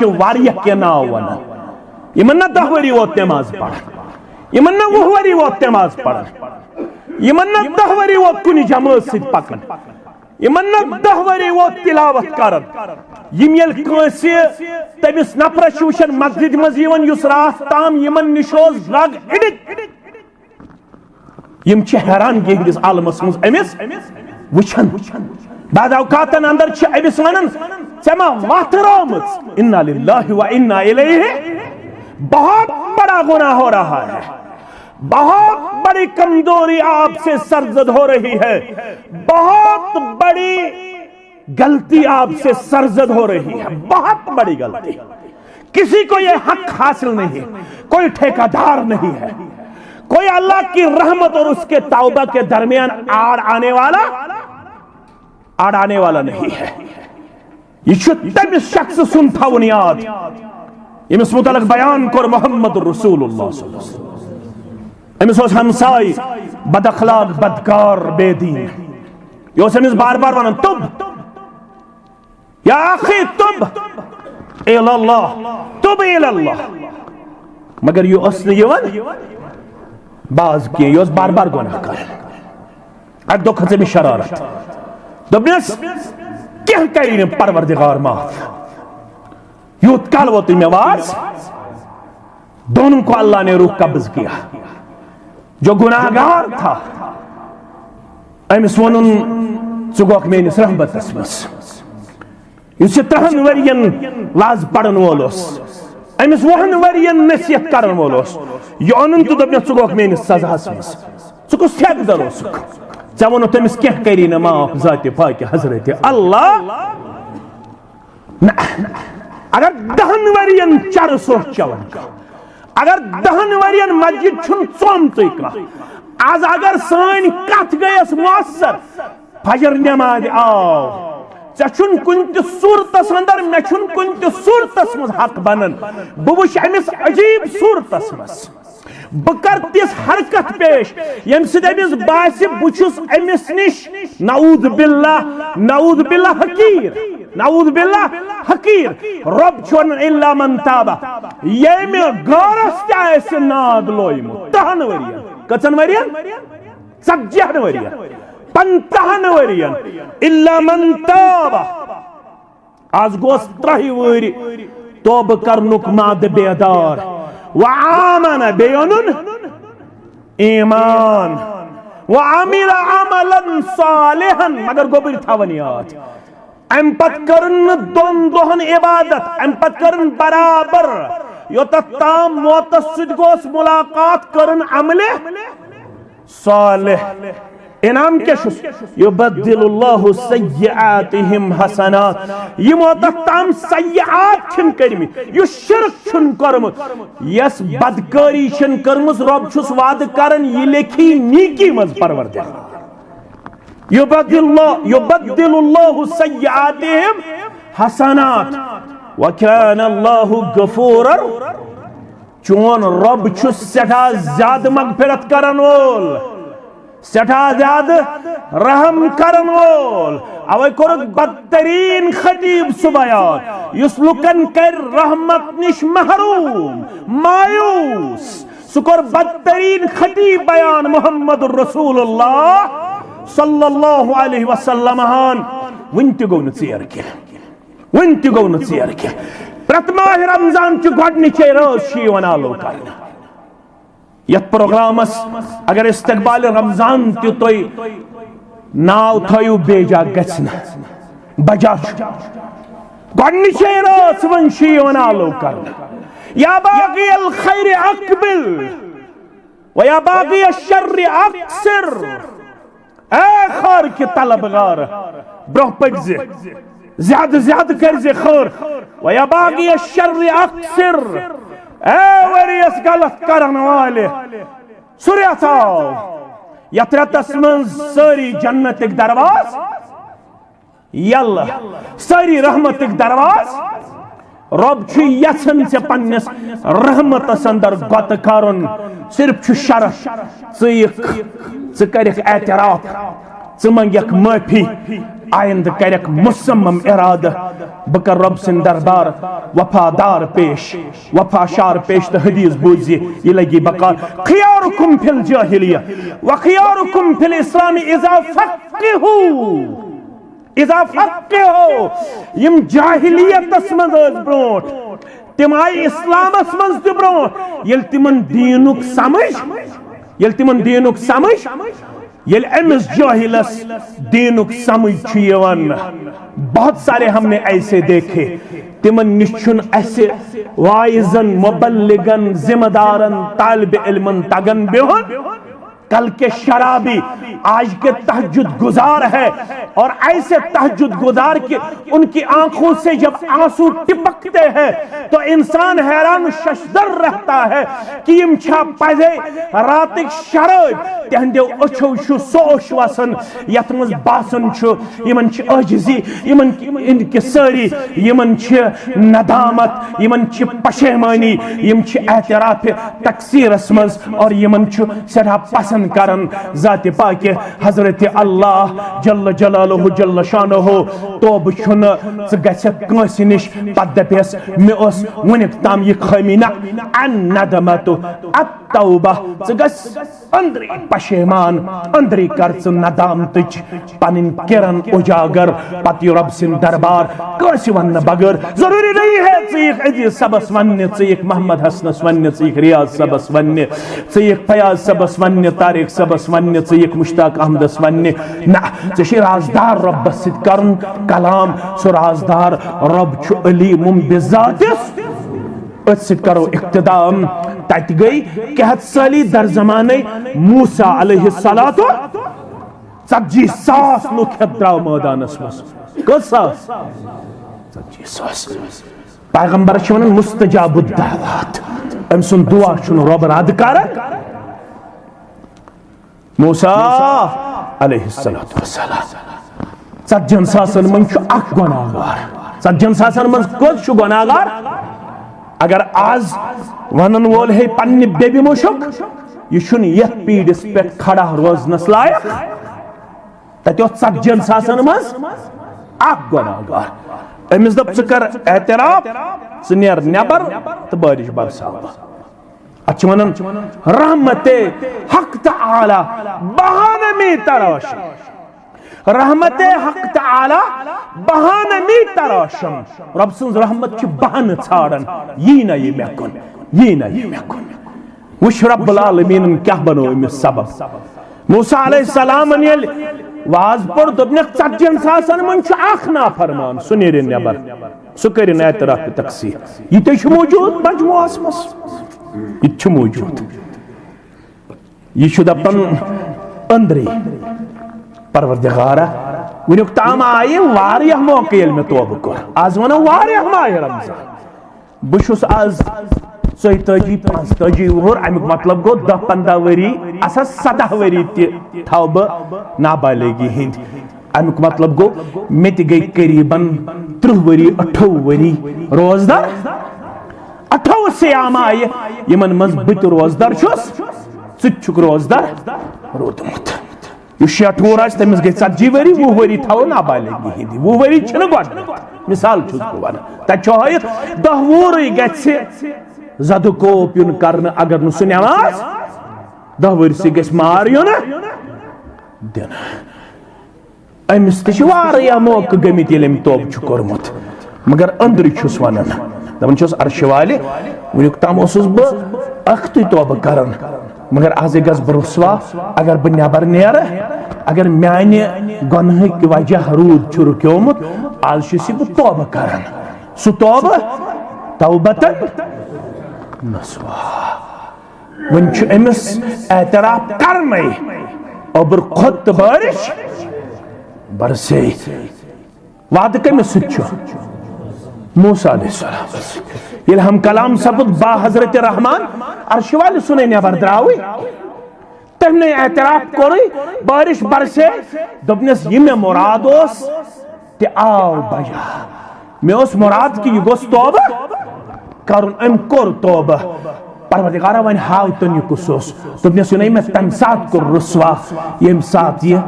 के नाव वन यमन 10 वरी वोत नमाज पढ़ यमन 20 वरी वोत नमाज पढ़ यमन 10 वरी वोत कुन जमात सत पकन यमन 10 वरी वोत तिलावत करन यम यल कांसे तमिस नफरस वुचन मस्जिद मज यवन युस रात ताम यमन निशोज ड्रग एडिक्ट यम हैरान गिस आलमस मज अमिस वुचन बाद औकातन अंदर अमिस वन चमा वातरामत इन्ना लिल्लाहि व इन्ना इलैहि बहुत बड़ा गुनाह हो रहा है बहुत बड़ी कमजोरी आपसे सरजद हो रही है बहुत बड़ी गलती आपसे सरजद हो रही है बहुत बड़ी गलती किसी को यह हक हासिल नहीं है कोई ठेकेदार नहीं है कोई अल्लाह की रहमत और उसके तौबा के दरमियान आड़ आने वाला नहीं है यह तमिस शख्स सुन थवन याद यमिस मुतलक बयान कर मोहम्मद रसूलुल्लाह अमिस हमसाई बदअखलाक बदकार बेदीन यह अमिस बार बार वन तुब या अखी तुब इलल्लाह मगर यह यवन बाज किए यह बार बार गुनाह कर अक दो खसे शरारत दबनस क्या करी परवरदिगार माफ यूत काल वो तुम आवाज दोनों को अल्लाह ने रूह कब्ज किया जो गुनाहगार था अमिस वनुन चुगोक मेनिस रहमतस मस युस 3 वरियन वाज पढ़न वोलोस अमिस 20 वरियन नसीहत करन वोलोस यह ओनुन तो दबन चुगोक मेनिस सजाहस मस चुकुस ठेक दरोस चा वो तमिस क्या करी न माफ जात पाक हजरत अल्लाह अगर 10 वरियन चरस चवन अगर 10 वरियन मस्जिद छुन चोमत आज अगर सन कथ गयस मुअस्सर फजर नमाज आओ चुन कुन सूरतस अंदर मे छुन कुन सूरतस मज हक बनन बह वुच अमिस अजीब सूरतस मज बकर तिस हरकत पेश यम सिदमिस बासि बुछुस अमिस निश नऊद बिल्लाह हकीर रब छोन इल्ला मन ताबा यम गरस तास नाद लोयम तहन वरियन कचन वरियन 40 वरियन 50 वरियन इल्ला मन ताबा आज गोस 3 वरि तोब करनुक माद बेदार वआमन बेयनुन ईमान वआमिल अमलन सालिहन मगर गोबर थावन याद अम पत करन दोन दोहन इबादत अम पत करन बराबर योत ताम मोतस सुद गोस मुलाकात करन अमले सालिह इनाम क्या शुस युबद्दिलुल्लाहु सय्यआतिहिम हसनात यम ताम सय्यआत छिन करमि यु शिरक छिन करमु यस बदकारी छिन करमुस रब छुस वाद करन ये लेखी नीकी मज परवरदिगार युबद्दिलुल्लाहु सय्यआतिहिम हसनात व काना अल्लाहु गफूरर चोन रब छुस सदा ज्यादा मगफिरत करन वोल सठा ज्याद रहम करन वोल अवे कोर बदतरीन खतीब सुबयान युस लुकन कर रहमत निश महरूम मायूस सुकर बदतरीन खतीब बयान मुहम्मदुर रसूलुल्लाह सल्लल्लाहु अलैहि वसल्लम हान वंति गो न चेर के प्रथमा रमजान च गडनिचे रोज शीवन आलो करना यत प्रोग्रामस अगर इस्तकबाल रमजान तुई नाव थयु बेजा गचना बजा गडनिचे रोज वन शीवन आलो करना या बागी अल खैर अकबिल व या बागी अश्शर अक्सर ए खैर के तलबगार ब्रोह पजे ज्यादा कर जे खैर व या बागी अश्शर अक्सर वरियस गलत करन वाले सुरयाताव यत्रतस मन सारी जन्नतिक दरवाज यल्ला सारी रहमतिक दरवाज रब छु यसन से पन्नस रहमतस अंदर गत करन सिर्फ छु शरफ च करक एतराफ च मंगक माफी आइंद करक मुसम्मम इरादा बकर रब सिन दरबार वफादार पेश वफाशार पेश तो हदीस बूझी ये लगी बकार खियारुकुम फिल जाहिलिया व खियारुकुम फिल इस्लाम इज़ा फक्किहु यम जाहिलियत मज ब्रोट तिम आई इस्लामस मज त ब्रोट यल तिमन दीनुक समझ येल अमिस जाहिलस दीनुक समझ बहुत सारे हमने ऐसे देखे तिमन निश्चुन ऐसे वाइजन मुबल्लिगन जिम्मेदारन तालिब इल्मन तगन बेहन कल के शराबी आज के तहज्जुद गुजार है और ऐसे तहज्जुद गुजार के उनकी आंखों से जब आंसू टिपकते हैं तो इंसान हैरान शशदर रहता है कि यम छा पजे रातिक शराब तहंदे अछो छु सोश वसन यत मज बासन छु यमन छ अजिजी यमन इनके सारी यमन छ नदामत यमन छ पशेमानी यम छ एतराफ तकसीरस मज और यमन छ सदा पसंद करन जाति पाके हजरत अल्लाह जल्ल जलालुहु जल्ल शानुहु तोब छुन स गछत कंस निश पदपेस मे ओस वनिक ताम ये खमीना अन नदमतु अतौबा स गस अंदरी पशेमान अंदरी कर स नदाम तुच पनिन किरण उजागर पति रब सिन दरबार कंस वन बगर जरूरी नहीं है चीख अजी सबस वन्य चीख मोहम्मद हसनस वन्य चीख रियाज सबस वन्य चीख फयाज सबस वन्य तारिक सबस वन्य चीख मुश्ताक अहमदस वन्य ना चे राजदार रब सिद करन कलाम सो राजदार रब छु अलीमुम बिजातिस सिद करो इक्तदाम तत गई कहत साली दर जमाने मूसा अलैहिस्सलातु 40,000 लुक द्राव मैदानस मस कसास 40,000 पैगंबर छ वनन मुस्तजाबुद दावत अम सुन दुआ छु रब रद करन मूसा अलैहिस्सलातु वस्सलाम 40,000 मन छु अख गुनाहगार 40,000 मन कोत छु गुनाहगार अगर आज वन वोल है पन्ने बेबी मुशक यह यथ पीड़िस पे खड़ा रोजनस लायक तत 40 सासन मज गुनाहगार अमिस दप कर एतराफ नीर नबर तो बारिश बरसाव अच्छ वन रहमत हक तआला बहाने में तराश रहमत हक तआला बहाने में तराशम रब सन्ज रहमत बहान छाड़न यी ना ये मेकुन यी ना ये मेकुन वुश रब्बुल आलमीन क्या बनो अमिस सबब मूसा अलैहिस्सलाम वाज पर दोपनक 40 सासन मन अख नाफरमान सु नीर नबर सु कर एतराफ तकसीर यह मौजूद मजमुआस मस यह मौजूद यह दपन अंदरी परवरदिगारा वुनुक ताम आये वारिया मौके ये मे तौबह कोर आज वनो वारिया माह रमजान बुशुस आज 45 वोर अमुक मतलब गो 10-15 वरी असा 17 वरी थव बह नाबालिगी हिंद अमुक मतलब गो मे गई करीबन 30 वरी 18 वरी रोजदार 18 सियाम आये यमन मज बत रोजदार छुक रोजदार रोदमुत यह 6 वोर आज तमिस गई 40 वरी 20 वरी थव नाबालिगी हिंद 20 वरी गोड मिसाल छुस बह वन तथ 10 वोर ग जद कोप युन करने अगर न सह नमाज 10 वर्ष गस मार युन दिन अमिस तह मौक गमित ये तौबह कोर्मुत मगर अंदर छुस वनान दपान छुस अर्श वाले वुनुक ताम ओसुस बह अख्तुय तौबह करन मगर आज गस बह रुसवा अगर बह नबर नेर अगर माने गुनाह वजह रूद छु रुक्योमुत आज छुस बह तौबह करन सु तौबह तौबतन नसवा वन अमिस एतराफ करने अबर खुद बारिश बरसे वाद कमिस मूसा अलैहिस्सलाम ये हम कलाम सपुद बा हजरत रहमान अर्श वाले सुने नबर द्रावी तमने एतराफ कोर बारिश बरसे दोपनस यह मे मुराद ते आव बजा मे मुराद कि यह गोस तौबह कर कोर तौबह परवरदिगारा वन हाव तन कुस दोपनस यह मे तम सात कोर रुसवा यम सात यह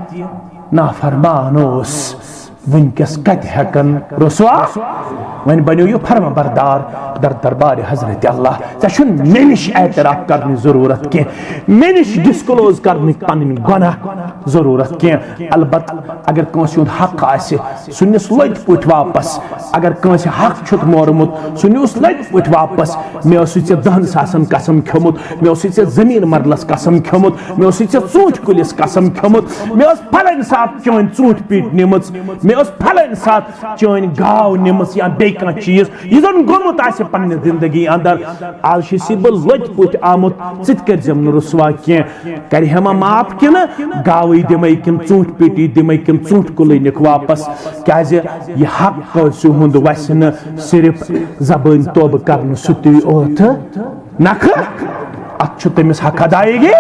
नाफरमान वनकस कत हेकन रुसवा वन बनो यह फर्मा बरदार दर दरबार हजरत अल्लाह ऐ मे निश एतराफ करने जरूरत कह मे निश डिस्क्लोज करने पन गुनाह जरूरत कह अलबत् अगर कंस हक आसे सुनिस लट पुट वापस अगर कंस हक छुत मोरमुत सुनिस लट पुट वापस मे 10 सासन कसम खमुत मे जमीन मरलस कसम खमुत मे ूंठ कुलिस कसम खमुत मे फलन साथ चन ूंठ पीट निमुत मे फलन साथ चन गाव निमस या बे कह चीज यह जन गोमुत आसे पन्ने जिंदगी अंदर आज बह लट पुट आमुत कर रुसवा कह कर माफ कि गावे दिमे किन ूंठ पीटी दिमे किन ूंठ कुल निक वापस क्या यह हक कंस हुंद वस न सिर्फ जबान तौबह कर सुत ओत नख अत तमिस हक अदायगी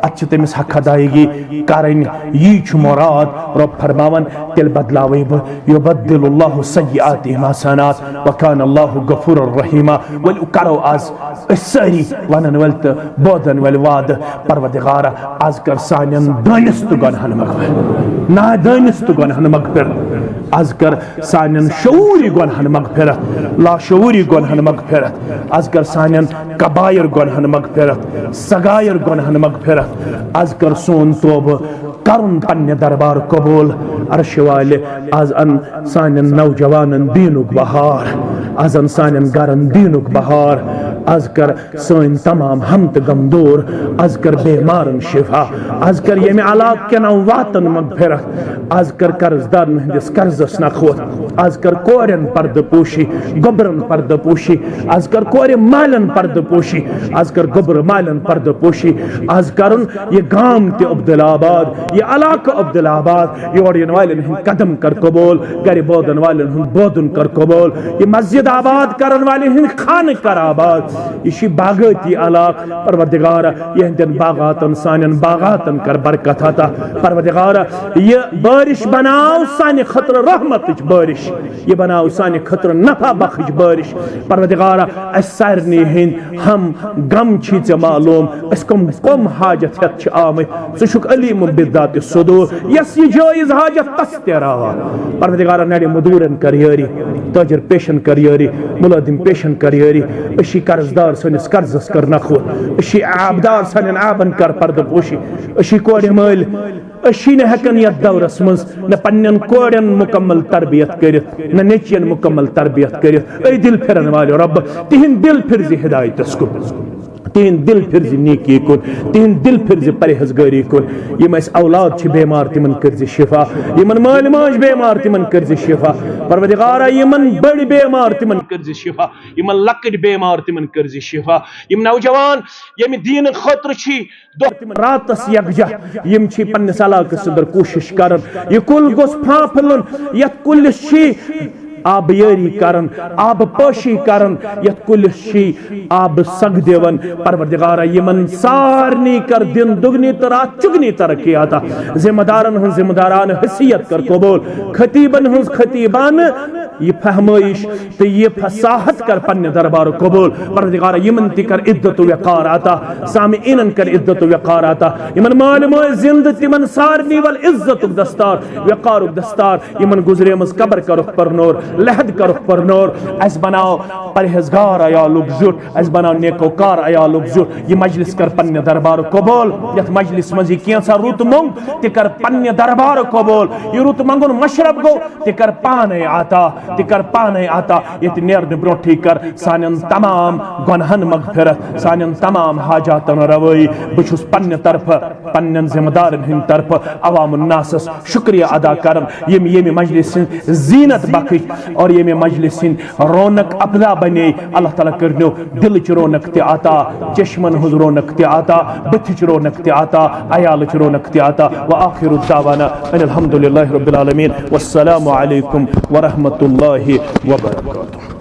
अच्छ तमिस हक अदायगी करन यह मुराद रब फरमावन तिल बदलावे युबद्दिलुल्लाहु सय्यिआतिहिम हसनात व कान अल्लाहु गफूरुर रहीमा वल करो आज सारी वनन वल त बोदन वल वाद परवरदिगार आज कर सानन दानिस्त गुनाहन मगफिरत ना दानिस्त गुनाहन मगफिरत आज कर सानन शऊरी गुनाहन मगफिरत ला शऊरी गुनाहन मगफिरत आज कर सानन कबायर गुनाहन मगफिरत सगायर गुनाहन मगफिरत आज कर सोन तौबह करुन पन्ने दरबार कबूल अर्श वाले आज अन सानन नौजवानन दीनुक बहार आज अन सानन गरन दीनुक बहार आज कर सन तमाम हम गम दूर आज कर बेमारन शिफा आज कर ये अलाक के नाव वातन मगफिरत आज कर कर्जदार हंदिस कर्जस नखोत आज कर कोरन पर्द पोशी गोबरन पर्द पोशी आज कर कोर मालन पर्द पोशी आज कर गोबर मालन पर्द पोशी आज कर ये गांव ते अब्दुलाबाद ये इलाका अब्दुलाबाद योर इन वाले कदम कर कबूल गर बोदन वाले बोदन कर कबूल ये मस्जिद आबाद करन वाले खान कर आबाद ये बागती इलाक परवरदिगार यहदन बागातन सानन बागातन कर बरकत अता परवरदिगार ये बारिश बनाओ साने खतर रहमत बारिश बारिश, ये बनाओ साने खतर नफा बख्श बारिश। परवरदिगारा अस सारनी हिंद हम गम छी चे मालूम, अस कम हाजत हेत छ आमत, सुशुक अलीम बिदात सुदूर, यस ये जायज हाजत तस ते रवा। परवरदिगारा नड़े मदूरन कर यारी, ताजर पेशन कर यारी, मुलाजिम पेशन कर यारी, अशी कर्जदार सनिस कर्जस कर नखो, अशी आबदार सनिन आबन कर पर्दपोशी, अशी कोड़े मल अशी ने हकन यत दौरस मज न पन्नन कोड़न मुकम्मल तरबियत करित, न नेचियन मुकम्मल तरबियत करित। ऐ दिल फिरन वाले रब, तिहिन दिल फिर जी हिदायतस को, तिहिन दिल फिर जी नेकी कुन, तिहिन दिल फिर जी परहेजगारी कुन। यम अस औलाद छ बेमार तिमन कर जी शिफा, यमन माल माज बेमार तिमन कर जी शिफा। परवरदिगारा यमन बड़ बेमार तिमन कर जी शिफा, यमन लकड़ बेमार तिमन कर जी शिफा। यम नौजवान यम दीन खतर छी दो तिमन रातस यकजा यम छी पन्नस इलाकस अंदर कोशिश करन, ये कुल गोस फाफलन, यत कुल छी आब यारी करन, आब पोशी करन, यत कुल छी आब सग देवन। परवरदिगारा यमन सारनी कर दिन दुगनी तो रात चुगनी तरक्की आता। जिम्मेदारन हन जिम्मेदारान हैसियत कर कबूल, खतीबन हन खतीबान ये फहमाइश तो ये फसाहत कर पन्ने दरबार कबूल। परवरदिगारा यमन ति कर इद्दत वक़ार आता, सामिईन कर इद्दत वक़ार आता। यमन माल मोय जिंद तिमन सारनी वल इज्जत दस्तार वक़ार दस्तार, यमन गुजरे मस कब्र करुख पर नूर, लहद करुख पर नूर। अस बनाओ परहेजगार अयालुक जुट, अस बनाओ नेकोकार अयालुक जुट। ये मजलिस कर पन्ने दरबार कबूल, यत मजलिस मजी केंसा रुत मंग ति कर पन्ने दरबार कबूल। ये रुत मंगुन मशरब गो ति कर पाने आता, तिकर पाने आता। ये नेर ब्रोठी कर सानन तमाम गुनहन मगफिरत, सानन तमाम हाजातन रवई। बुछुस पन्न तरफ पन्न जिम्मेदारन हिंद तरफ अवामुन नासस शुक्रिया अदा करन, ये मजलिस जीनत बख्श और ये मजलिस रौनक अफजा बने। अल्लाह ताला करनो दिल च रौनक ते आता, चश्मन हुज रौनक ते आता, बथ च रौनक ते आता, अयाल च रौनक ते आता। व आखिरु दावाना अनिल हम्दुलिल्लाहि रब्बिल आलमीन, वस्सलामु अलैकुम व रहमतुल्लाहि व बरकातुहू।